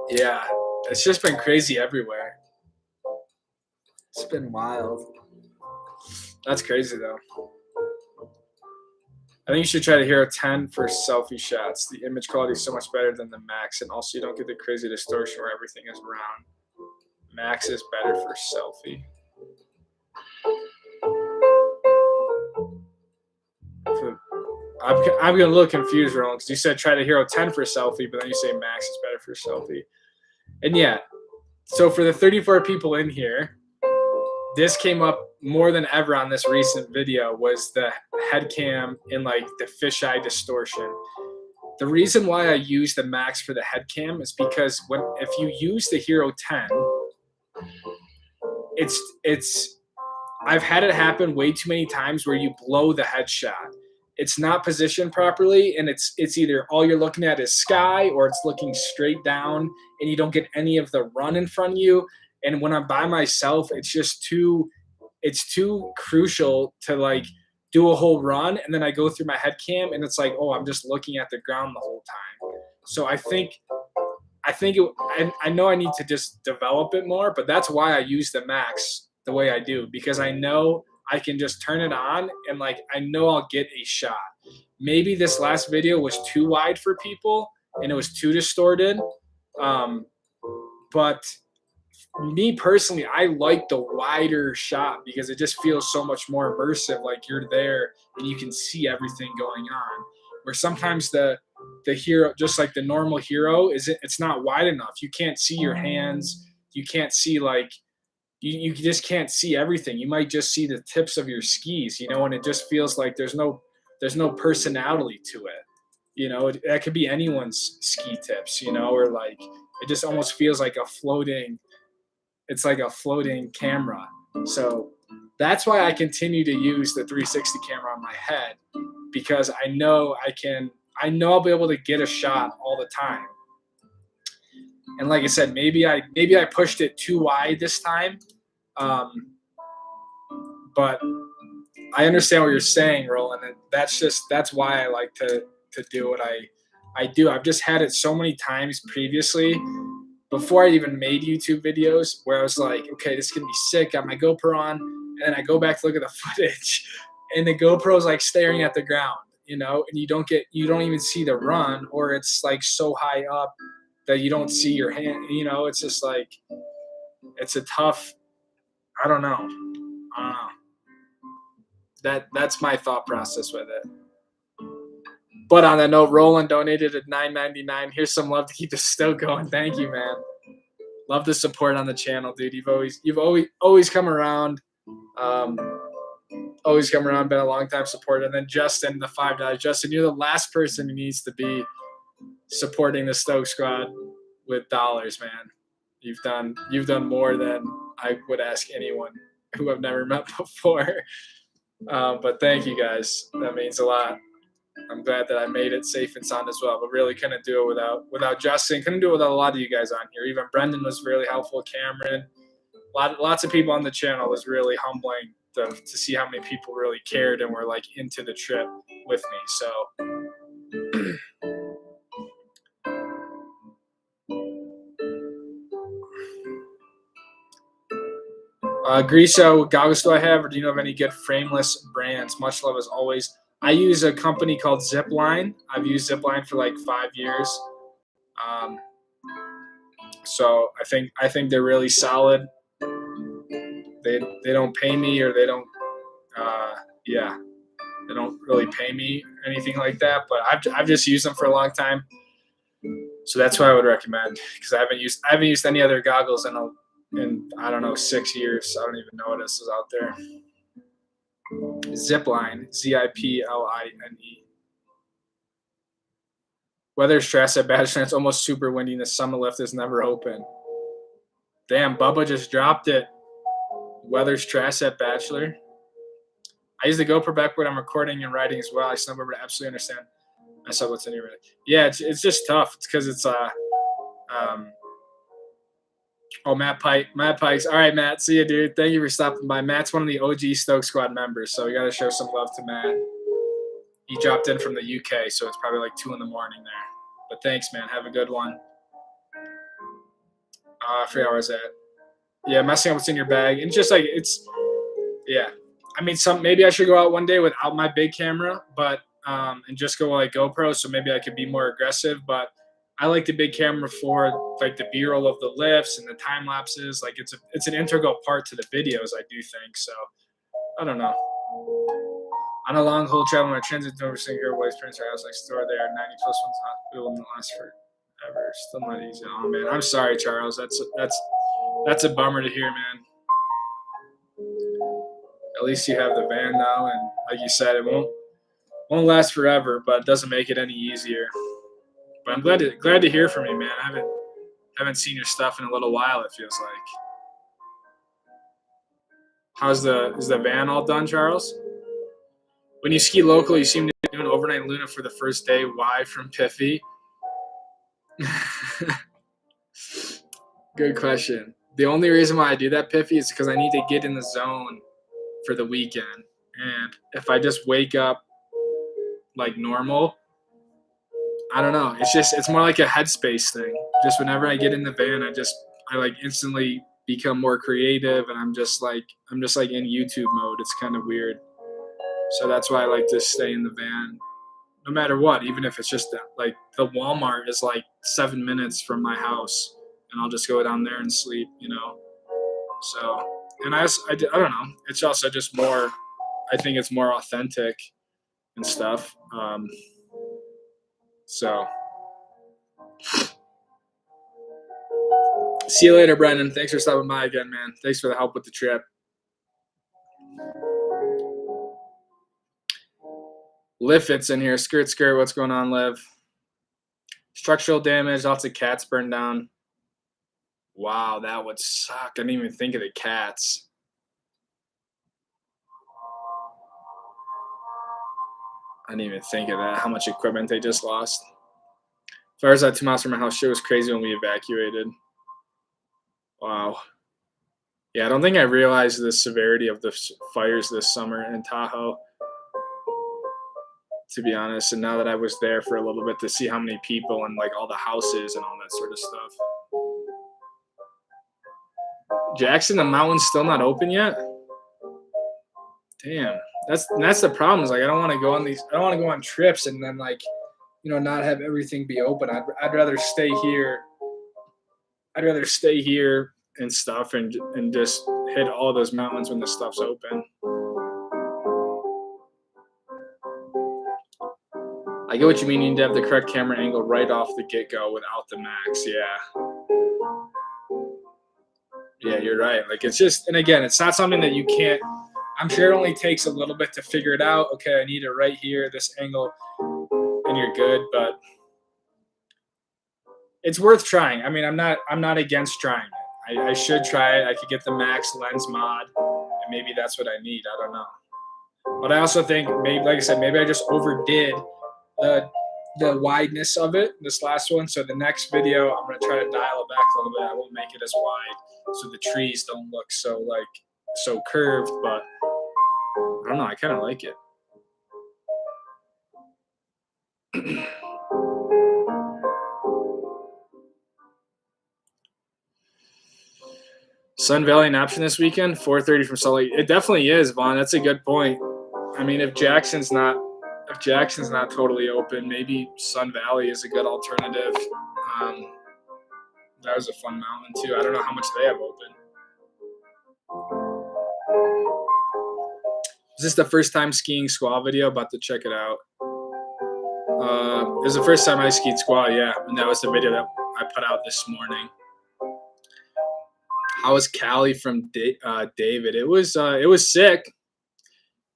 Yeah, it's just been crazy everywhere. It's been wild. That's crazy though. I think you should try to Hero 10 for selfie shots. The image quality is so much better than the Max, and also you don't get the crazy distortion where everything is round. Max is better for selfie. I'm getting a little confused, Roland, because you said try to Hero 10 for selfie, but then you say Max is better for selfie. And yeah, so for the 34 people in here, this came up more than ever on this recent video was the head cam and like the fisheye distortion. The reason why I use the Max for the head cam is because if you use the Hero 10, I've had it happen way too many times where you blow the headshot. It's not positioned properly, and it's either all you're looking at is sky or it's looking straight down, and you don't get any of the run in front of you. And when I'm by myself, it's too crucial to like do a whole run, and then I go through my head cam, and it's like, oh, I'm just looking at the ground the whole time. So I know I need to just develop it more, but that's why I use the Max the way I do, because I know I can just turn it on and like I know I'll get a shot. Maybe this last video was too wide for people and it was too distorted. But me personally, I like the wider shot because it just feels so much more immersive, like you're there and you can see everything going on. Where sometimes the Hero, just like the normal Hero, it's not wide enough. You can't see your hands. You can't see like you just can't see everything. You might just see the tips of your skis, and it just feels like there's no personality to it. That could be anyone's ski tips, or like it just almost feels like it's like a floating camera. So that's why I continue to use the 360 camera on my head, because I know I'll be able to get a shot all the time. And like I said, maybe I pushed it too wide this time. But I understand what you're saying, Roland, and that's why I like to do what I do. I've just had it so many times previously before I even made YouTube videos where I was like, okay, this is gonna be sick. Got my GoPro on, and then I go back to look at the footage, and the GoPro's like staring at the ground, and you don't even see the run, or it's like so high up that you don't see your hand. It's just like it's a tough. I don't know. That's my thought process with it. But on that note, Roland donated at $9.99. Here's some love to keep the stoke going. Thank you, man. Love the support on the channel, dude. You've always come around. Always come around. Been a long time supporter. And then Justin, the $5. Justin, you're the last person who needs to be supporting the Stoke Squad with dollars, man. You've done more than I would ask anyone who I've never met before. But thank you guys. That means a lot. I'm glad that I made it safe and sound as well, but really couldn't do it without Justin. Couldn't do it without a lot of you guys on here. Even Brendan was really helpful. Cameron, lots of people on the channel. Was really humbling to see how many people really cared and were like into the trip with me. So Grisha, what goggles do I have, or do you know of any good frameless brands? Much love as always. I use a company called Zipline. I've used Zipline for like 5 years. So I think they're really solid. They don't pay me, or they don't they don't really pay me or anything like that. But I've just used them for a long time. So that's what I would recommend, because I haven't used any other goggles in I don't know 6 years. I don't even know what else is out there. Zipline, Zipline. Weather stress at Bachelor. It's almost super windy, and the summit lift is never open. Damn, Bubba just dropped it. Weather stress at Bachelor. I use the GoPro back when I'm recording and writing as well. I snowboard, but I absolutely understand myself what's in here. Yeah, it's just tough. It's because it's Oh, Matt Pike. Matt Pikes. All right, Matt. See you, dude. Thank you for stopping by. Matt's one of the OG Stoke Squad members, so we got to show some love to Matt. He dropped in from the UK, so it's probably like 2 in the morning there. But thanks, man. Have a good one. I forgot where I was at. Yeah, messing up what's in your bag. And just like yeah. I mean, maybe I should go out one day without my big camera, but and just go like GoPro, so maybe I could be more aggressive. But I like the big camera for like the B-roll of the lifts and the time lapses. Like it's an integral part to the videos, I do think. So I don't know. On a long haul travel, my transit over Singapore, Waste Prince, I was like store there, 90 plus one's hospital and last forever. Still not easy. Oh man, I'm sorry, Charles. That's a bummer to hear, man. At least you have the van now, and like you said, it won't last forever, but it doesn't make it any easier. But I'm glad to hear from you, man. I haven't seen your stuff in a little while, it feels like. Is the van all done, Charles? When you ski local, you seem to be doing overnight Luna for the first day. Why from Piffy? Good question. The only reason why I do that, Piffy, is because I need to get in the zone for the weekend. And if I just wake up like normal, I don't know. It's more like a headspace thing. Just whenever I get in the van, I like instantly become more creative, and I'm just like in YouTube mode. It's kind of weird. So that's why I like to stay in the van, no matter what. Even if it's just like the Walmart is like 7 minutes from my house, and I'll just go down there and sleep, you know. So, and I don't know. It's also just more. I think it's more authentic and stuff. So, see you later, Brendan. Thanks for stopping by again, man. Thanks for the help with the trip. Liv fits in here. Skirt. What's going on, Liv? Structural damage. Lots of cats burned down. Wow, that would suck. I didn't even think of the cats. I didn't even think of that. How much equipment they just lost. Fires out 2 miles from my house. Shit was crazy when we evacuated. Wow. Yeah, I don't think I realized the severity of the fires this summer in Tahoe, to be honest. And now that I was there for a little bit to see how many people and like all the houses and all that sort of stuff. Jackson, the mountain's still not open yet? Damn. That's the problem. Is like I don't want to go on trips and then like, you know, not have everything be open. I'd rather stay here. I'd rather stay here and stuff and just hit all those mountains when the stuff's open. I get what you mean. You need to have the correct camera angle right off the get-go without the max. Yeah, you're right. Like it's just, and again, it's not something that you can't. I'm sure it only takes a little bit to figure it out. Okay, I need it right here, this angle, and you're good. But it's worth trying. I mean, I'm not against trying it. I should try it. I could get the max lens mod, and maybe that's what I need. I don't know. But I also think maybe, like I said, maybe I just overdid the wideness of it, this last one. So the next video, I'm going to try to dial it back a little bit. I won't make it as wide so the trees don't look so curved, but I don't know. I kind of like it. Sun Valley an option this weekend? 4:30 from Salt Lake. It definitely is, Vaughn. That's a good point. I mean, if Jackson's not totally open, maybe Sun Valley is a good alternative. That was a fun mountain too. I don't know how much they have open. Is this the first time skiing squaw video? About to check it out. It was the first time I skied squaw, yeah, and that was the video that I put out this morning. How was Cali from David? It was sick.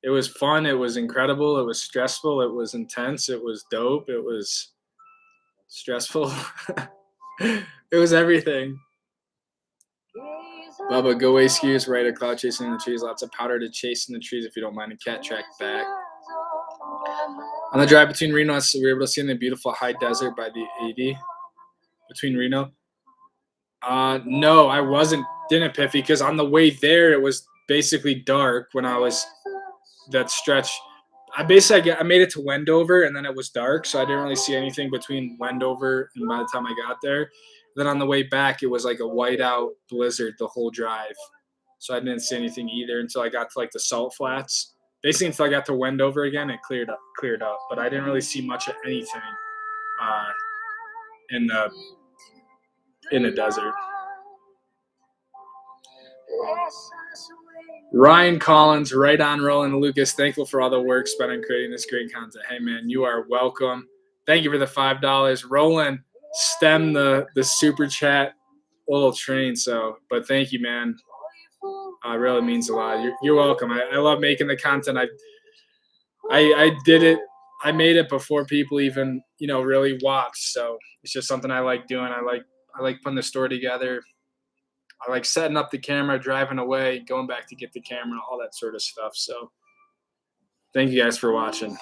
It was fun. It was incredible. It was stressful. It was intense. It was dope. It was stressful. It was everything. Bubba, go away skiers, right? A cloud chasing in the trees. Lots of powder to chase in the trees if you don't mind a cat track back. On the drive between Reno, we were able to see in the beautiful high desert by the 80 between Reno. No, I didn't piffy because on the way there it was basically dark when I was that stretch. I made it to Wendover and then it was dark, so I didn't really see anything between Wendover and by the time I got there. Then on the way back, it was like a whiteout blizzard the whole drive, so I didn't see anything either until I got to like the Salt Flats. Basically, until I got to Wendover again, it cleared up, but I didn't really see much of anything uh, in the desert. Ryan Collins, right on Roland Lucas. Thankful for all the work spent on creating this great content. Hey man, you are welcome. Thank you for the $5. Roland, stem the super chat little train. So, but thank you, man. It really means a lot. You're welcome. I love making the content. I did it. I made it before people even really watched. So it's just something I like doing. I like putting the story together. I like setting up the camera, driving away, going back to get the camera, all that sort of stuff. So thank you guys for watching.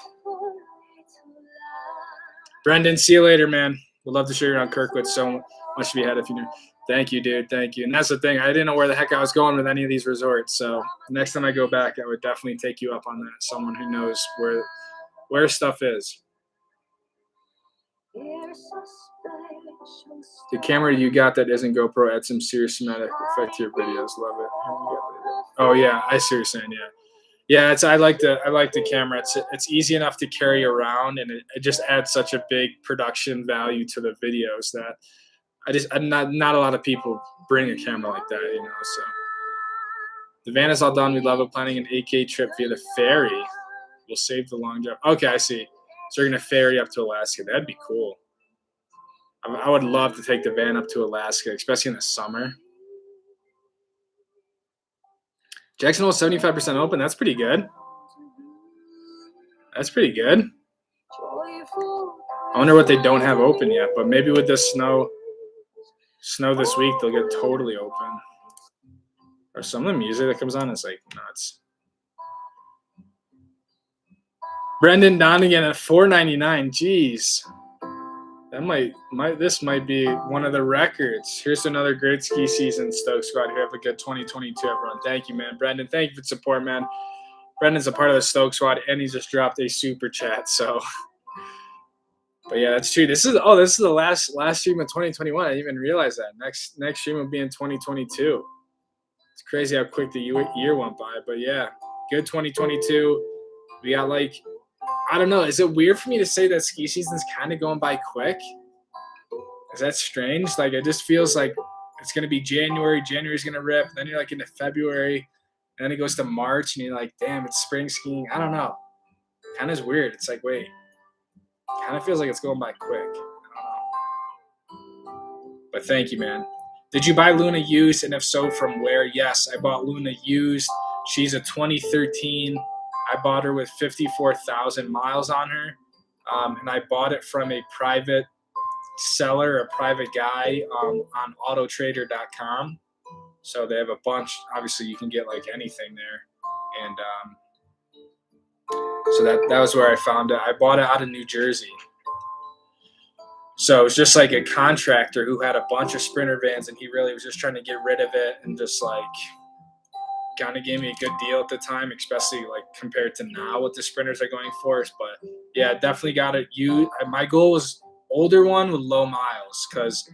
Brendan, see you later, man. We'd love to show you around Kirkwood. So much to be had if you knew. Thank you, dude. Thank you. And that's the thing. I didn't know where the heck I was going with any of these resorts. So next time I go back, I would definitely take you up on that. Someone who knows where stuff is. The camera you got that isn't GoPro adds some serious cinematic effect to your videos. Love it. Oh yeah, I see what you're saying. Yeah. I like the camera. It's easy enough to carry around, and it just adds such a big production value to the videos that not a lot of people bring a camera like that, So the van is all done. We love it. Planning an 8K trip via the ferry. We'll save the long drive. Okay, I see. So you're gonna ferry up to Alaska. That'd be cool. I would love to take the van up to Alaska, especially in the summer. Jackson Hole 75% open. That's pretty good. That's pretty good. I wonder what they don't have open yet, but maybe with this snow this week, they'll get totally open. Or some of the music that comes on is like nuts. Brendan Donegan at $4.99. Jeez. This might be one of the records. Here's another great ski season, Stoke Squad. Here, have a good 2022, everyone. Thank you, man. Brendan, thank you for the support, man. Brendan's a part of the Stoke Squad, and he just dropped a super chat. So, but yeah, that's true. This is the last stream of 2021. I didn't even realize that. Next stream will be in 2022. It's crazy how quick the year went by. But yeah, good 2022. We got I don't know. Is it weird for me to say that ski season's kind of going by quick? Is that strange? It just feels like it's going to be January. January's going to rip. Then you're into February. And then it goes to March, and you're like, damn, it's spring skiing. I don't know. Kind of is weird. It's wait. Kind of feels like it's going by quick. I don't know. But thank you, man. Did you buy Luna used? And if so, from where? Yes, I bought Luna used. She's a 2013. I bought her with 54,000 miles on her. And I bought it from a private seller, a private guy on autotrader.com. So they have a bunch. Obviously, you can get anything there. And so that was where I found it. I bought it out of New Jersey. So it was just a contractor who had a bunch of Sprinter vans, and he really was just trying to get rid of it and just kind of gave me a good deal at the time, especially compared to now what the Sprinters are going for. But yeah, definitely got it. My goal was older one with low miles because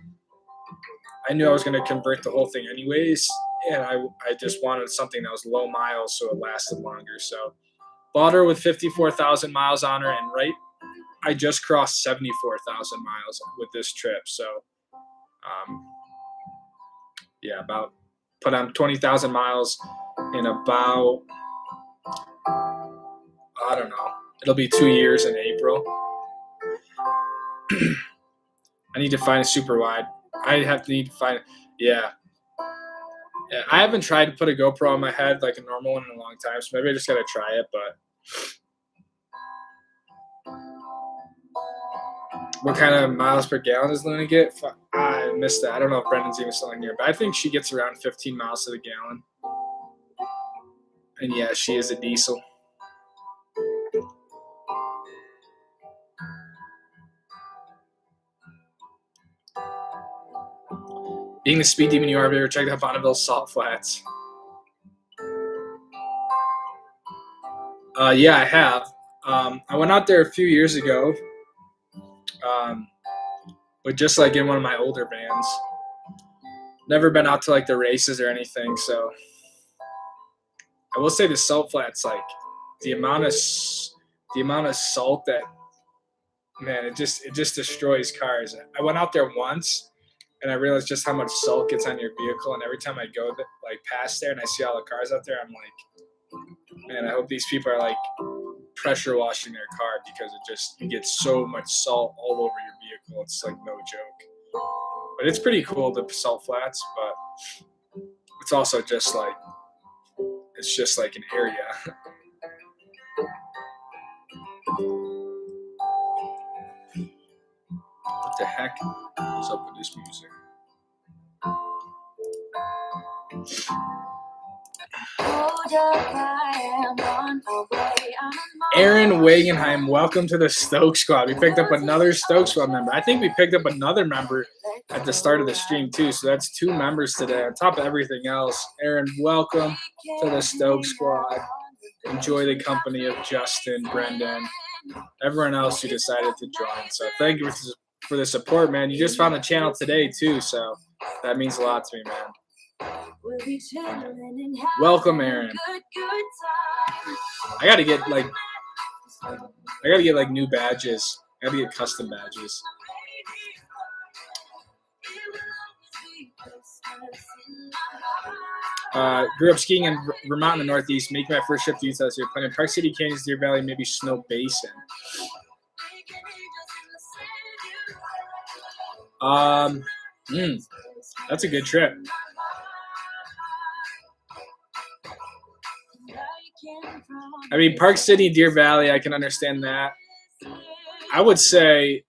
I knew I was going to convert the whole thing anyways, and I just wanted something that was low miles so it lasted longer. So bought her with 54,000 miles on her, and I just crossed 74,000 miles with this trip. So yeah, about put on 20,000 miles in about, I don't know, it'll be 2 years in April. I need to find a super wide. Need to find, yeah. I haven't tried to put a GoPro on my head like a normal one in a long time, so maybe I just gotta try it. But what kind of miles per gallon does Luna get? Fuck, I missed that. I don't know if Brendan's even still in here, but I think she gets around 15 miles to the gallon. And yeah, she is a diesel. Being the speed demon you are, have you ever checked out Bonneville Salt Flats? Yeah, I have. I went out there a few years ago, but just like in one of my older vans. Never been out to like the races or anything, so I will say the salt flats, like the amount of salt that, man, it just destroys cars. I went out there once and I realized just how much salt gets on your vehicle, and every time I go like past there and I see all the cars out there, I'm like, man, I hope these people are like pressure washing their car, because it gets so much salt all over your vehicle. It's like no joke. But it's pretty cool, the salt flats, but it's also just like, it's just like an area. What the heck is up with this music? Aaron Wagenheim, welcome to the Stoke Squad. We picked up another Stoke Squad member. I think we picked up another member at the start of the stream too, so that's 2 members today on top of everything else. Aaron, welcome to the Stoke Squad. Enjoy the company of Justin, Brendan, everyone else who decided to join. So thank you for the support, man. You just found the channel today too, so that means a lot to me, man. Welcome, Aaron. I gotta get like new badges. I gotta get custom badges. Grew up skiing in Vermont in the Northeast. Making my first trip to Utah this year. Planning Park City, Canyons, Deer Valley, maybe Snow Basin. That's a good trip. I mean, Park City, Deer Valley, I can understand that. I would say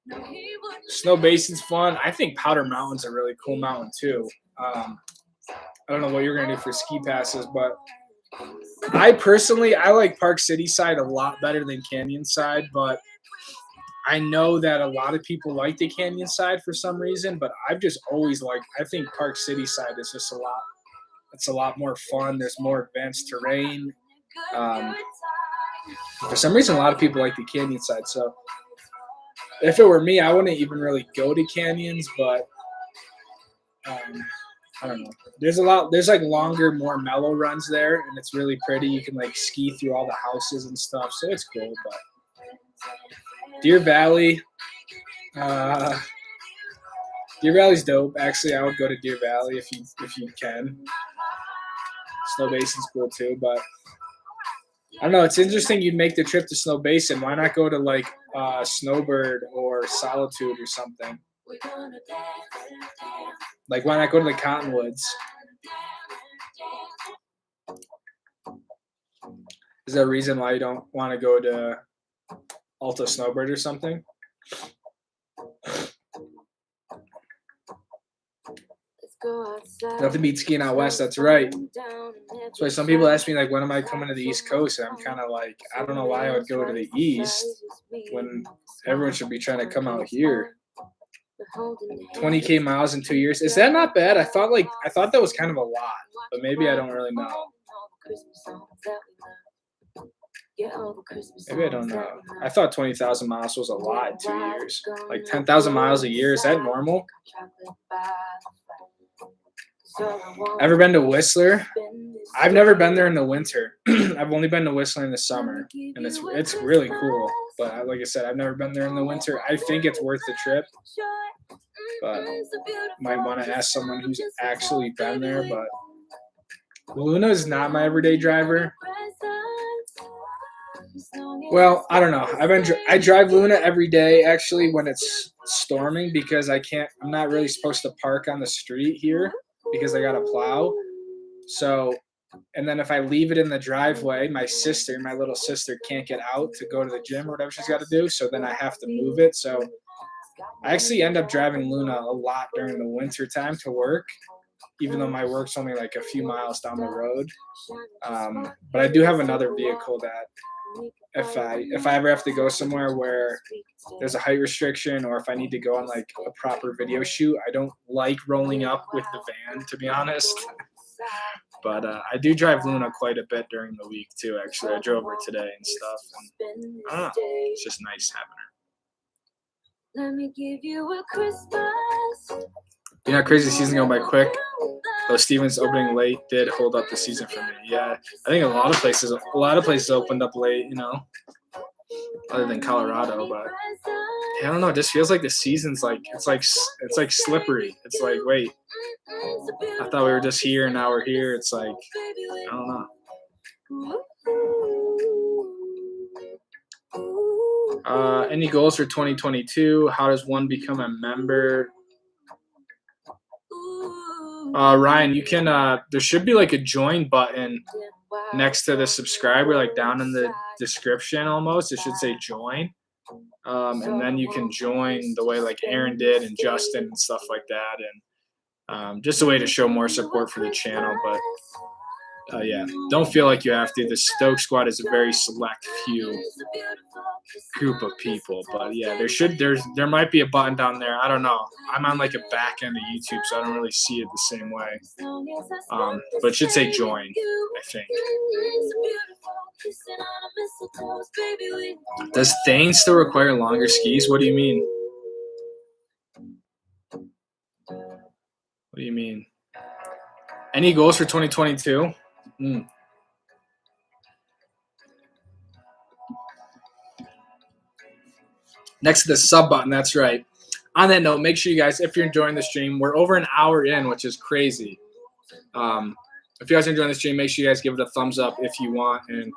Snow Basin's fun. I think Powder Mountain's a really cool mountain too. I don't know what you're gonna do for ski passes, but I like Park City side a lot better than Canyon side, but I know that a lot of people like the Canyon side for some reason, but I've just always liked, I think Park City side is just it's a lot more fun. There's more advanced terrain. For some reason, a lot of people like the Canyon side. So if it were me, I wouldn't even really go to Canyons, but I don't know. There's like longer, more mellow runs there, and it's really pretty. You can like ski through all the houses and stuff, so it's cool. But Deer Valley, Deer Valley's dope. Actually, I would go to Deer Valley if you can. Snow Basin's cool too, but I don't know. It's interesting you'd make the trip to Snow Basin. Why not go to like Snowbird or Solitude or something? Like, why not go to the Cottonwoods? Is there a reason why you don't want to go to Alta Snowbird or something? Nothing beats skiing out west. That's right. That's why some people ask me, like, when am I coming to the East Coast? And I'm kind of like, I don't know why I would go to the East when everyone should be trying to come out here. 20K miles in 2 years. Is that not bad? I thought that was kind of a lot, but maybe I don't really know. Maybe I don't know. I thought 20,000 miles was a lot in 2 years. Like 10,000 miles a year. Is that normal? Ever been to Whistler? I've never been there in the winter. I've only been to Whistler in the summer, and it's really cool. But like I said, I've never been there in the winter. I think it's worth the trip, but might want to ask someone who's actually been there. But Luna is not my everyday driver. Well, I don't know. I drive Luna every day actually when it's storming, because I'm not really supposed to park on the street here because I got to plow. So, and then if I leave it in the driveway, my little sister can't get out to go to the gym or whatever she's got to do. So then I have to move it. So I actually end up driving Luna a lot during the winter time to work, even though my work's only like a few miles down the road. But I do have another vehicle that if I ever have to go somewhere where there's a height restriction, or if I need to go on like a proper video shoot, I don't like rolling up with the van, to be honest. But I do drive Luna quite a bit during the week too. Actually, I drove her today and stuff. And I don't know, it's just nice having her. Let me give you a Christmas. You know, crazy season going by quick. Though Stevens opening late did hold up the season for me. Yeah, I think a lot of places opened up late. You know, other than Colorado, but yeah, I don't know. It just feels like the season's like it's like slippery. It's like, wait, I thought we were just here and now we're here. It's like, I don't know. Any goals for 2022? How does one become a member? Ryan, you can. There should be like a join button next to the subscriber, like down in the description. Almost, it should say join, and then you can join the way like Aaron did and Justin and stuff like that, and just a way to show more support for the channel. But yeah, don't feel like you have to. The Stoke Squad is a very select few group of people, but yeah, there might be a button down there. I don't know. I'm on like a back end of YouTube, so I don't really see it the same way. But it should say join, I think. Does Thane still require longer skis? What do you mean? What do you mean? Any goals for 2022? Next to the sub button, that's right. On that note, make sure you guys, if you're enjoying the stream, we're over an hour in, which is crazy. If you guys are enjoying the stream, make sure you guys give it a thumbs up if you want. And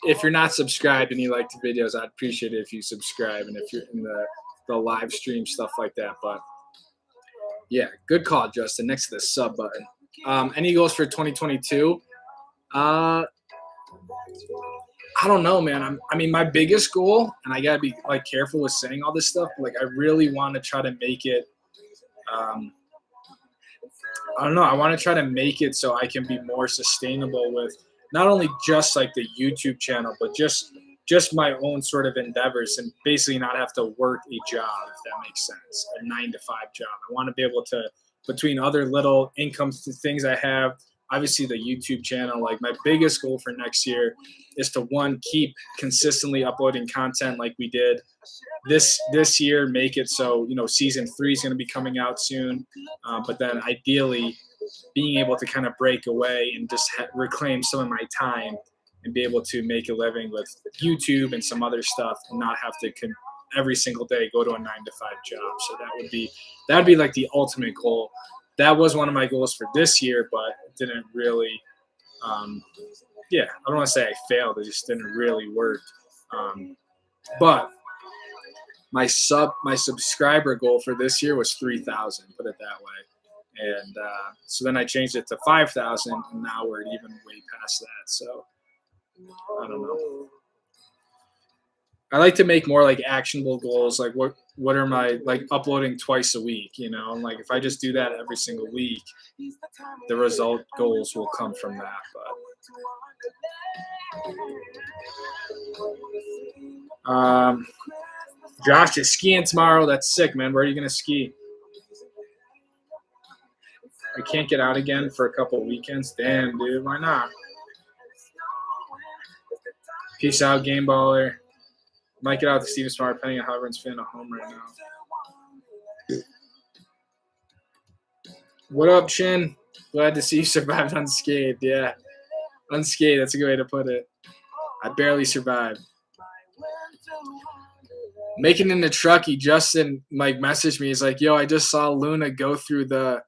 if you're not subscribed and you like the videos, I'd appreciate it if you subscribe, and if you're in the live stream, stuff like that. But yeah, good call, Justin. Next to the sub button. Any goals for 2022? I don't know, man. I mean, my biggest goal, and I gotta be like careful with saying all this stuff, but like I really want to try to make it. I don't know. I want to try to make it so I can be more sustainable with not only just like the YouTube channel, but just my own sort of endeavors, and basically not have to work a job, if that makes sense, a 9-to-5 job. I want to be able to, between other little income things I have, obviously the YouTube channel, like my biggest goal for next year is to, one, keep consistently uploading content like we did this year, make it so, you know, season 3 is going to be coming out soon, but then ideally being able to kind of break away and just reclaim some of my time and be able to make a living with YouTube and some other stuff, and not have to every single day go to a 9-to-5 job. So that would be like the ultimate goal. That was one of my goals for this year, but it didn't really, yeah, I don't want to say I failed. It just didn't really work. But my subscriber goal for this year was 3,000, put it that way. And so then I changed it to 5,000, and now we're even way past that. So I don't know. I like to make more like actionable goals. Like what are my, like, uploading twice a week, you know? And like if I just do that every single week, the result goals will come from that. But Josh is skiing tomorrow. That's sick, man. Where are you gonna ski? I can't get out again for a couple weekends. Damn, dude, why not? Peace out, Game Baller. Might get out to Steven Smart, depending on how everyone's feeling at home right now. What up, Chin? Glad to see you survived unscathed. Yeah, unscathed. That's a good way to put it. I barely survived. Making in the trucky, Justin like messaged me. He's like, "Yo, I just saw Luna go through the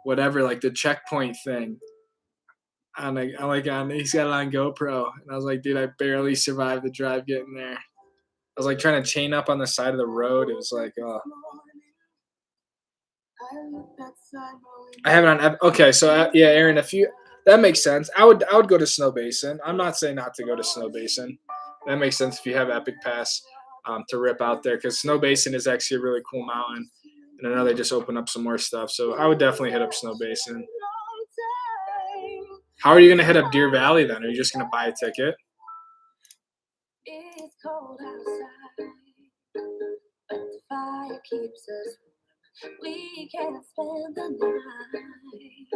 whatever, like the checkpoint thing." I'm like, he's got it on GoPro, and I was like, "Dude, I barely survived the drive getting there." I was like trying to chain up on the side of the road. It was like, oh. I have it on. Okay, so yeah, Aaron, that makes sense. I would go to Snow Basin. I'm not saying not to go to Snow Basin. That makes sense if you have Epic Pass to rip out there, because Snow Basin is actually a really cool mountain, and I know they just opened up some more stuff. So I would definitely hit up Snow Basin. How are you gonna hit up Deer Valley then? Are you just gonna buy a ticket? cold outside, but the fire keeps us warm. We can spend the night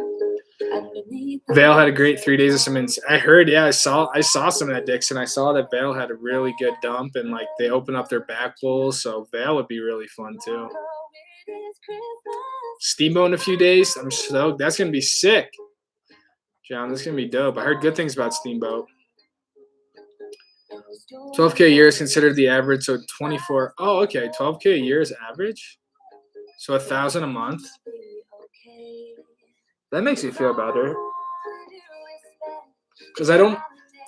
underneath. Vail had a great 3 days of some. I heard, yeah, I saw some of that Dixon. I saw that Vail had a really good dump, and like they opened up their back bowls, so Vail would be really fun too. Steamboat in a few days. I'm stoked. That's gonna be sick, John. That's gonna be dope. I heard good things about Steamboat. 12K a year is considered the average, so 24. Oh, okay, 12K a year is average. So 1,000 a month. That makes me feel better. Because I don't.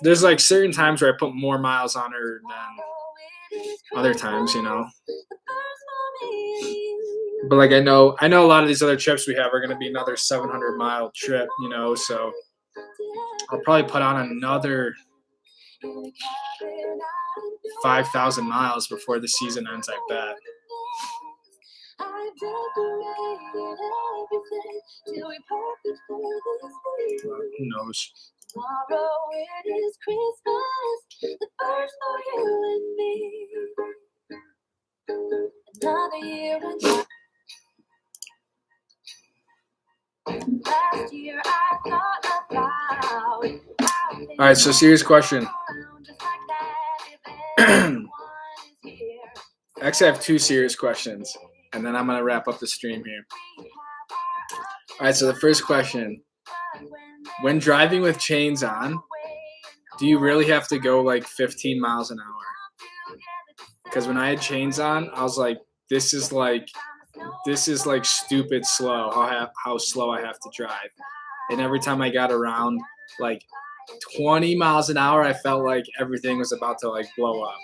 There's like certain times where I put more miles on her than other times, you know. But like I know a lot of these other trips we have are going to be another 700-mile trip, you know. So I'll probably put on another 5,000 miles before the season ends, I bet. Who knows? Tomorrow it is Christmas, the first for you and me. Another year and last year I thought about. All right, so serious question. Actually, I have 2 serious questions, and then I'm going to wrap up the stream here. All right, so the first question. When driving with chains on, do you really have to go like 15 miles an hour? Because when I had chains on, I was like, this is like stupid slow, how slow I have to drive. And every time I got around like 20 miles an hour, I felt like everything was about to like blow up.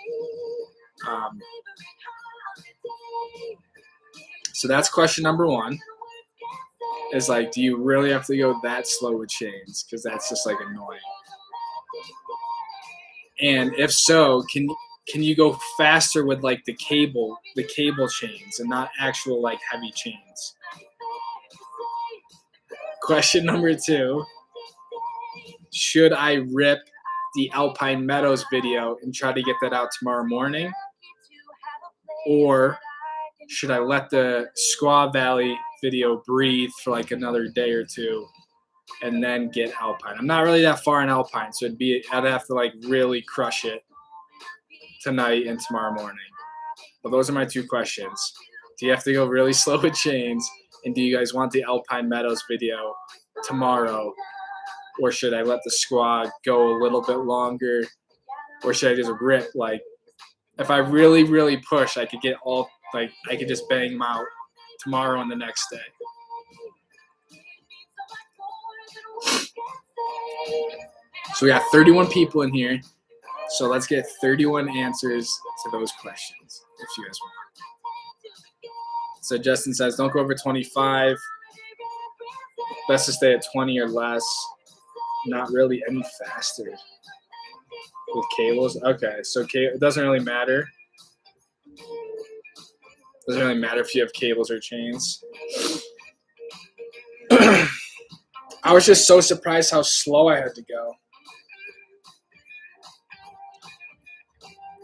So that's question number 1. Is like, do you really have to go that slow with chains? Because that's just like annoying. And if so, can you go faster with like the cable chains and not actual like heavy chains? Question number 2. Should I rip the Alpine Meadows video and try to get that out tomorrow morning? Or should I let the Squaw Valley video breathe for like another day or 2 and then get Alpine? I'm not really that far in Alpine, so I'd have to like really crush it tonight and tomorrow morning. But those are my 2 questions. Do you have to go really slow with chains? And do you guys want the Alpine Meadows video tomorrow? Or should I let the Squaw go a little bit longer? Or should I just rip? Like, if I really, really push, I could get all, like, I could just bang them out tomorrow and the next day. So we got 31 people in here. So let's get 31 answers to those questions, if you guys want. So Justin says, don't go over 25. Best to stay at 20 or less. Not really any faster with cables. Okay, so it doesn't really matter. Doesn't really matter if you have cables or chains. I was just so surprised how slow I had to go.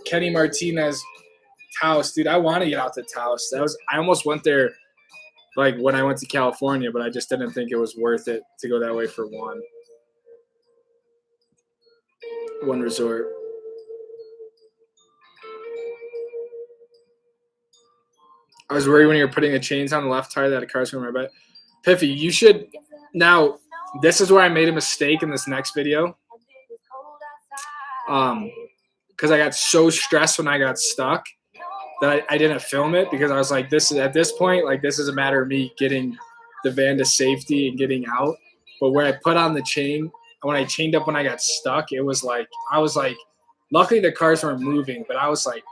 Kenny Martinez, Taos, dude, I want to get out to Taos. I almost went there like when I went to California, but I just didn't think it was worth it to go that way for one resort. I was worried when you were putting the chains on the left tire that a car's going to my back. Piffy, you should now. This is where I made a mistake in this next video. Because I got so stressed when I got stuck that I didn't film it, because I was like, at this point, like, this is a matter of me getting the van to safety and getting out. But where I put on the chain, when I chained up when I got stuck, it was like, I was like, luckily the cars weren't moving, but I was like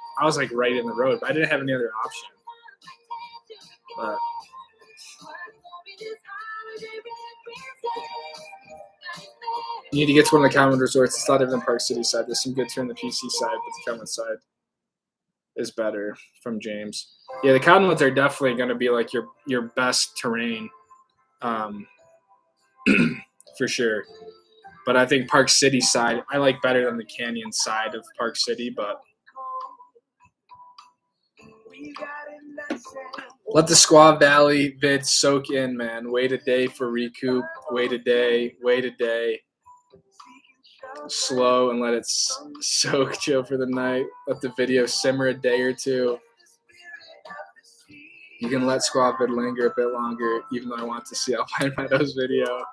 right in the road, but I didn't have any other option. But you need to get to one of the Canon resorts. It's not even the Park City side. There's some good turn the PC side, but the Canon side is better, from James. Yeah, the Canon ones are definitely going to be like your best terrain, for sure. But I think Park City side I like better than the Canyon side of Park City, but Let the Squaw Valley vid soak in, man. Wait a day for recoup. Wait a day. Wait a day. Slow and let it soak. Chill for the night. Let the video simmer a day or two. You can let Squaw vid linger a bit longer, even though I want to see Alpine Meadows video.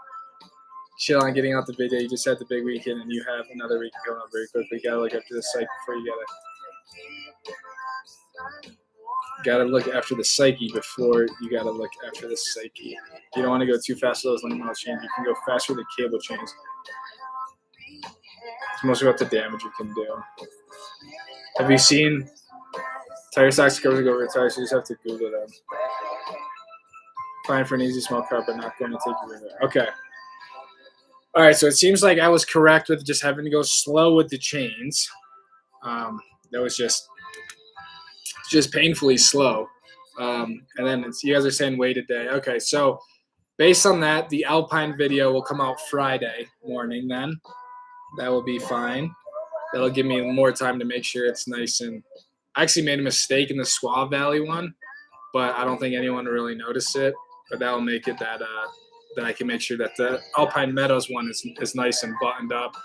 Chill on getting out the video. You just had the big weekend, and you have another week coming up very quickly. You gotta look after the psyche before you gotta look after the psyche before you gotta look after the psyche. You don't want to go too fast with those link model chains. You can go faster with the cable chains. It's mostly about the damage you can do. Have you seen tire socks go over tires? So you just have to Google them. Fine for an easy small car, but not going to take you anywhere. Okay. All right, so it seems like I was correct with just having to go slow with the chains. That was just painfully slow. And then you guys are saying wait a day. Okay, so based on that, the Alpine video will come out Friday morning then. That will be fine. That'll give me more time to make sure it's nice. And I actually made a mistake in the Squaw Valley one, but I don't think anyone really noticed it. But that'll make it that I can make sure that the Alpine Meadows one is nice and buttoned up.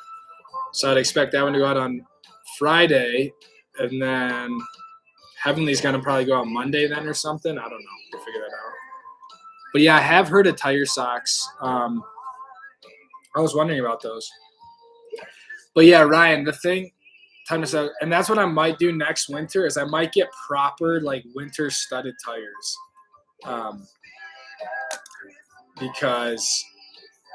So I'd expect that one to go out on Friday, and then Heavenly's gonna probably go out Monday then or something. I don't know. We'll figure that out. But yeah, I have heard of tire socks. I was wondering about those. But yeah, Ryan, the thing, time to say, and that's what I might do next winter is I might get proper like winter studded tires. Because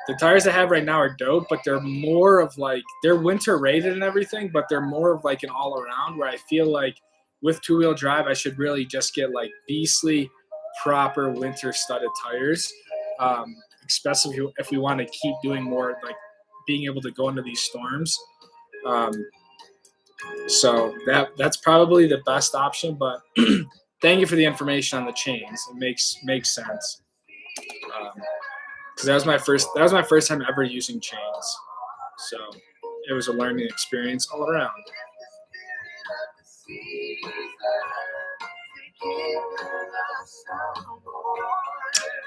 the tires I have right now are dope, but they're more of like, they're winter rated and everything, but they're more of like an all around where I feel like with two-wheel drive, I should really just get like beastly proper winter studded tires. Especially if we want to keep doing more, like being able to go into these storms. So that's probably the best option, but thank you for the information on the chains. It makes sense. Because that was my first time ever using chains, so it was a learning experience all around.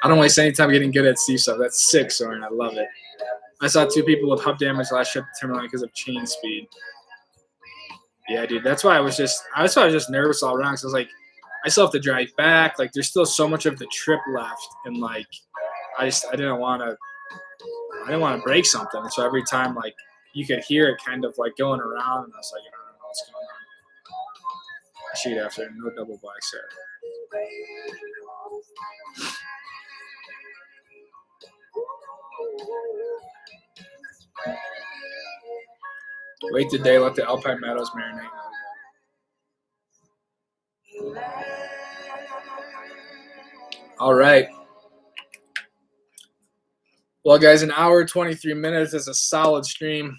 I don't waste any time getting good at Steve stuff. That's sick, Soren. I love it. I saw 2 people with hub damage last year at the Timberline because of chain speed. Yeah, dude. That's why I was just nervous all around. Because I was like, I still have to drive back. Like, there's still so much of the trip left, and like, I didn't want to break something. And so every time, like, you could hear it kind of like going around, and I was like, I don't know what's going on. Sheet after, no double blacks there. Wait the day, let the Alpine Meadows marinate. All right. Well, guys, an hour 23 minutes is a solid stream.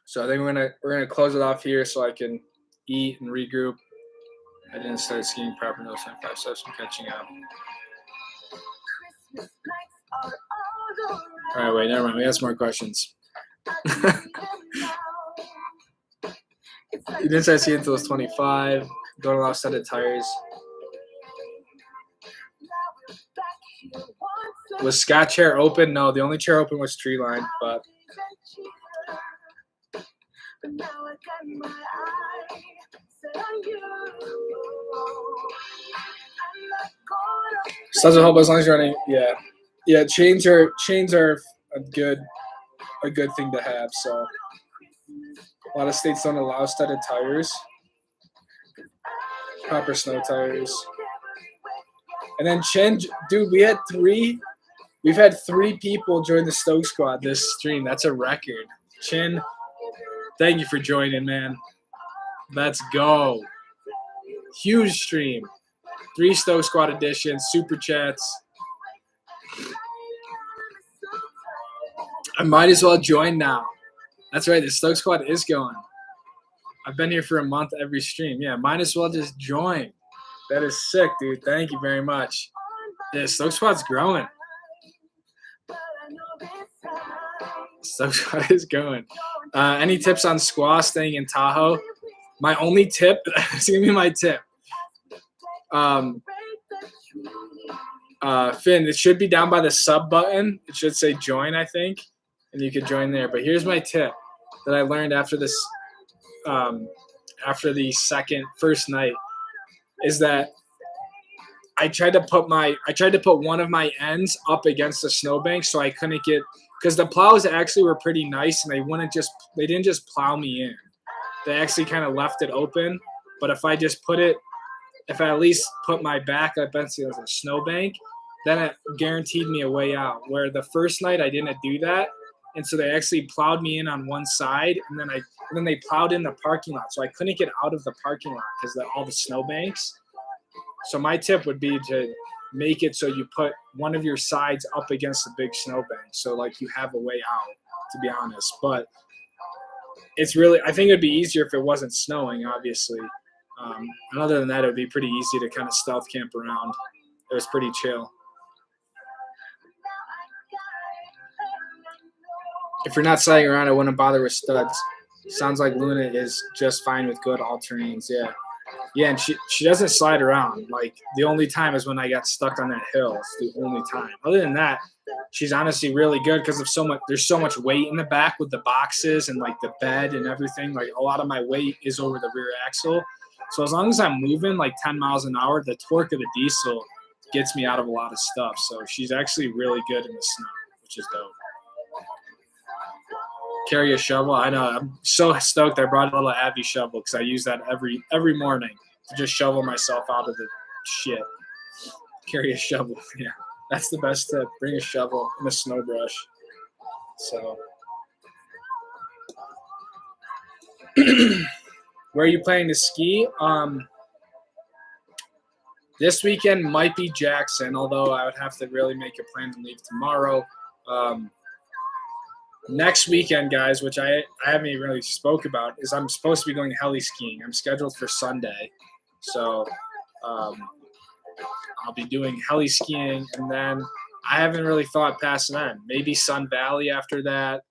So I think we're gonna close it off here so I can eat and regroup. I didn't start skiing proper in those 5 steps. I'm catching up. All right, wait, never mind. We got some more questions. You didn't start skiing until it was 25. Don't allow studded tires. Was Scott chair open? No, the only chair open was tree line, but doesn't help as long as you're running. Yeah. Chains are a good thing to have. So a lot of states don't allow studded tires, proper snow tires. And then Chen, dude, we've had 3 people join the Stoke Squad this stream. That's a record. Chen, thank you for joining, man. Let's go. Huge stream. 3 Stoke Squad editions, super chats. I might as well join now. That's right, the Stoke Squad is going. I've been here for a month every stream. Yeah, might as well just join. That is sick, dude. Thank you very much. Yeah, Stoke Squad's growing. Stoke Squad is going. Any tips on squaw staying in Tahoe? My only tip, it's going to be my tip. Finn, it should be down by the sub button. It should say join, I think, and you could join there. But here's my tip that I learned after this, after the first night, is that I tried to put one of my ends up against the snowbank so I couldn't get, because the plows actually were pretty nice and they didn't just plow me in. They actually kind of left it open. But if I at least put my back up against the snowbank, then it guaranteed me a way out. Where the first night I didn't do that, and so they actually plowed me in on one side, and then they plowed in the parking lot, so I couldn't get out of the parking lot because of all the snowbanks. So my tip would be to make it so you put one of your sides up against the big snowbank, so like you have a way out. To be honest, but I think it'd be easier if it wasn't snowing, obviously. And other than that, it would be pretty easy to kind of stealth camp around. It was pretty chill. If you're not sliding around, I wouldn't bother with studs. Sounds like Luna is just fine with good all-terrains. Yeah. Yeah, and she doesn't slide around. Like, the only time is when I got stuck on that hill. It's the only time. Other than that, she's honestly really good because there's so much weight in the back with the boxes and like the bed and everything. Like, a lot of my weight is over the rear axle. So as long as I'm moving like 10 miles an hour, the torque of the diesel gets me out of a lot of stuff. So she's actually really good in the snow, which is dope. Carry a shovel. I know. I'm so stoked I brought a little Abby shovel because I use that every morning to just shovel myself out of the shit. Carry a shovel. Yeah, that's the best tip. Bring a shovel and a snow brush. So, where are you planning to ski? This weekend might be Jackson, although I would have to really make a plan to leave tomorrow. Next weekend, guys, which I haven't even really spoke about, is I'm supposed to be going heli skiing. I'm scheduled for Sunday. So I'll be doing heli skiing, and then I haven't really thought past that. Maybe Sun Valley after that.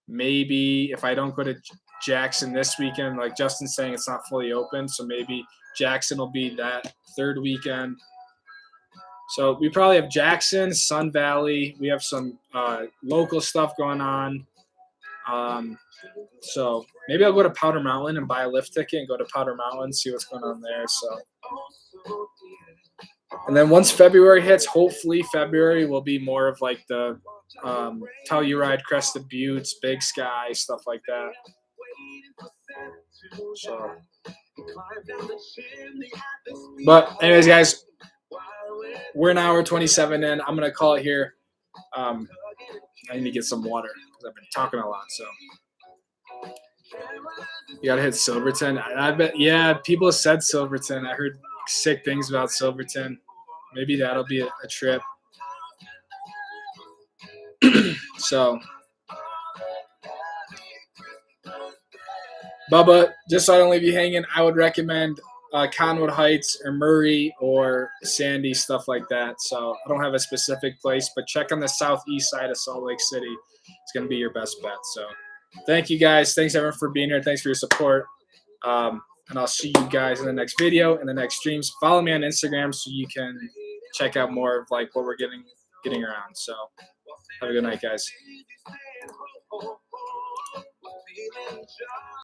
Maybe if I don't go to Jackson this weekend, like Justin's saying, it's not fully open, so maybe Jackson will be that third weekend. So we probably have Jackson, Sun Valley. We have some local stuff going on. So maybe I'll go to Powder Mountain and buy a lift ticket and go to Powder Mountain, see what's going on there. So, and then once February hits, hopefully February will be more of like the Telluride, Crested Buttes, Big Sky, stuff like that. So, but anyways, guys, we're an hour 27 in. I'm gonna call it here. I need to get some water because I've been talking a lot. So you gotta hit Silverton. I bet. Yeah, people said Silverton. I heard sick things about Silverton. Maybe that'll be a trip. So, Bubba, just so I don't leave you hanging, I would recommend Conwood Heights or Murray or Sandy, stuff like that. So I don't have a specific place, but check on the southeast side of Salt Lake City. It's going to be your best bet. So thank you, guys. Thanks, everyone, for being here. Thanks for your support. And I'll see you guys in the next video and the next streams. Follow me on Instagram so you can check out more of like what we're getting around. So have a good night, guys.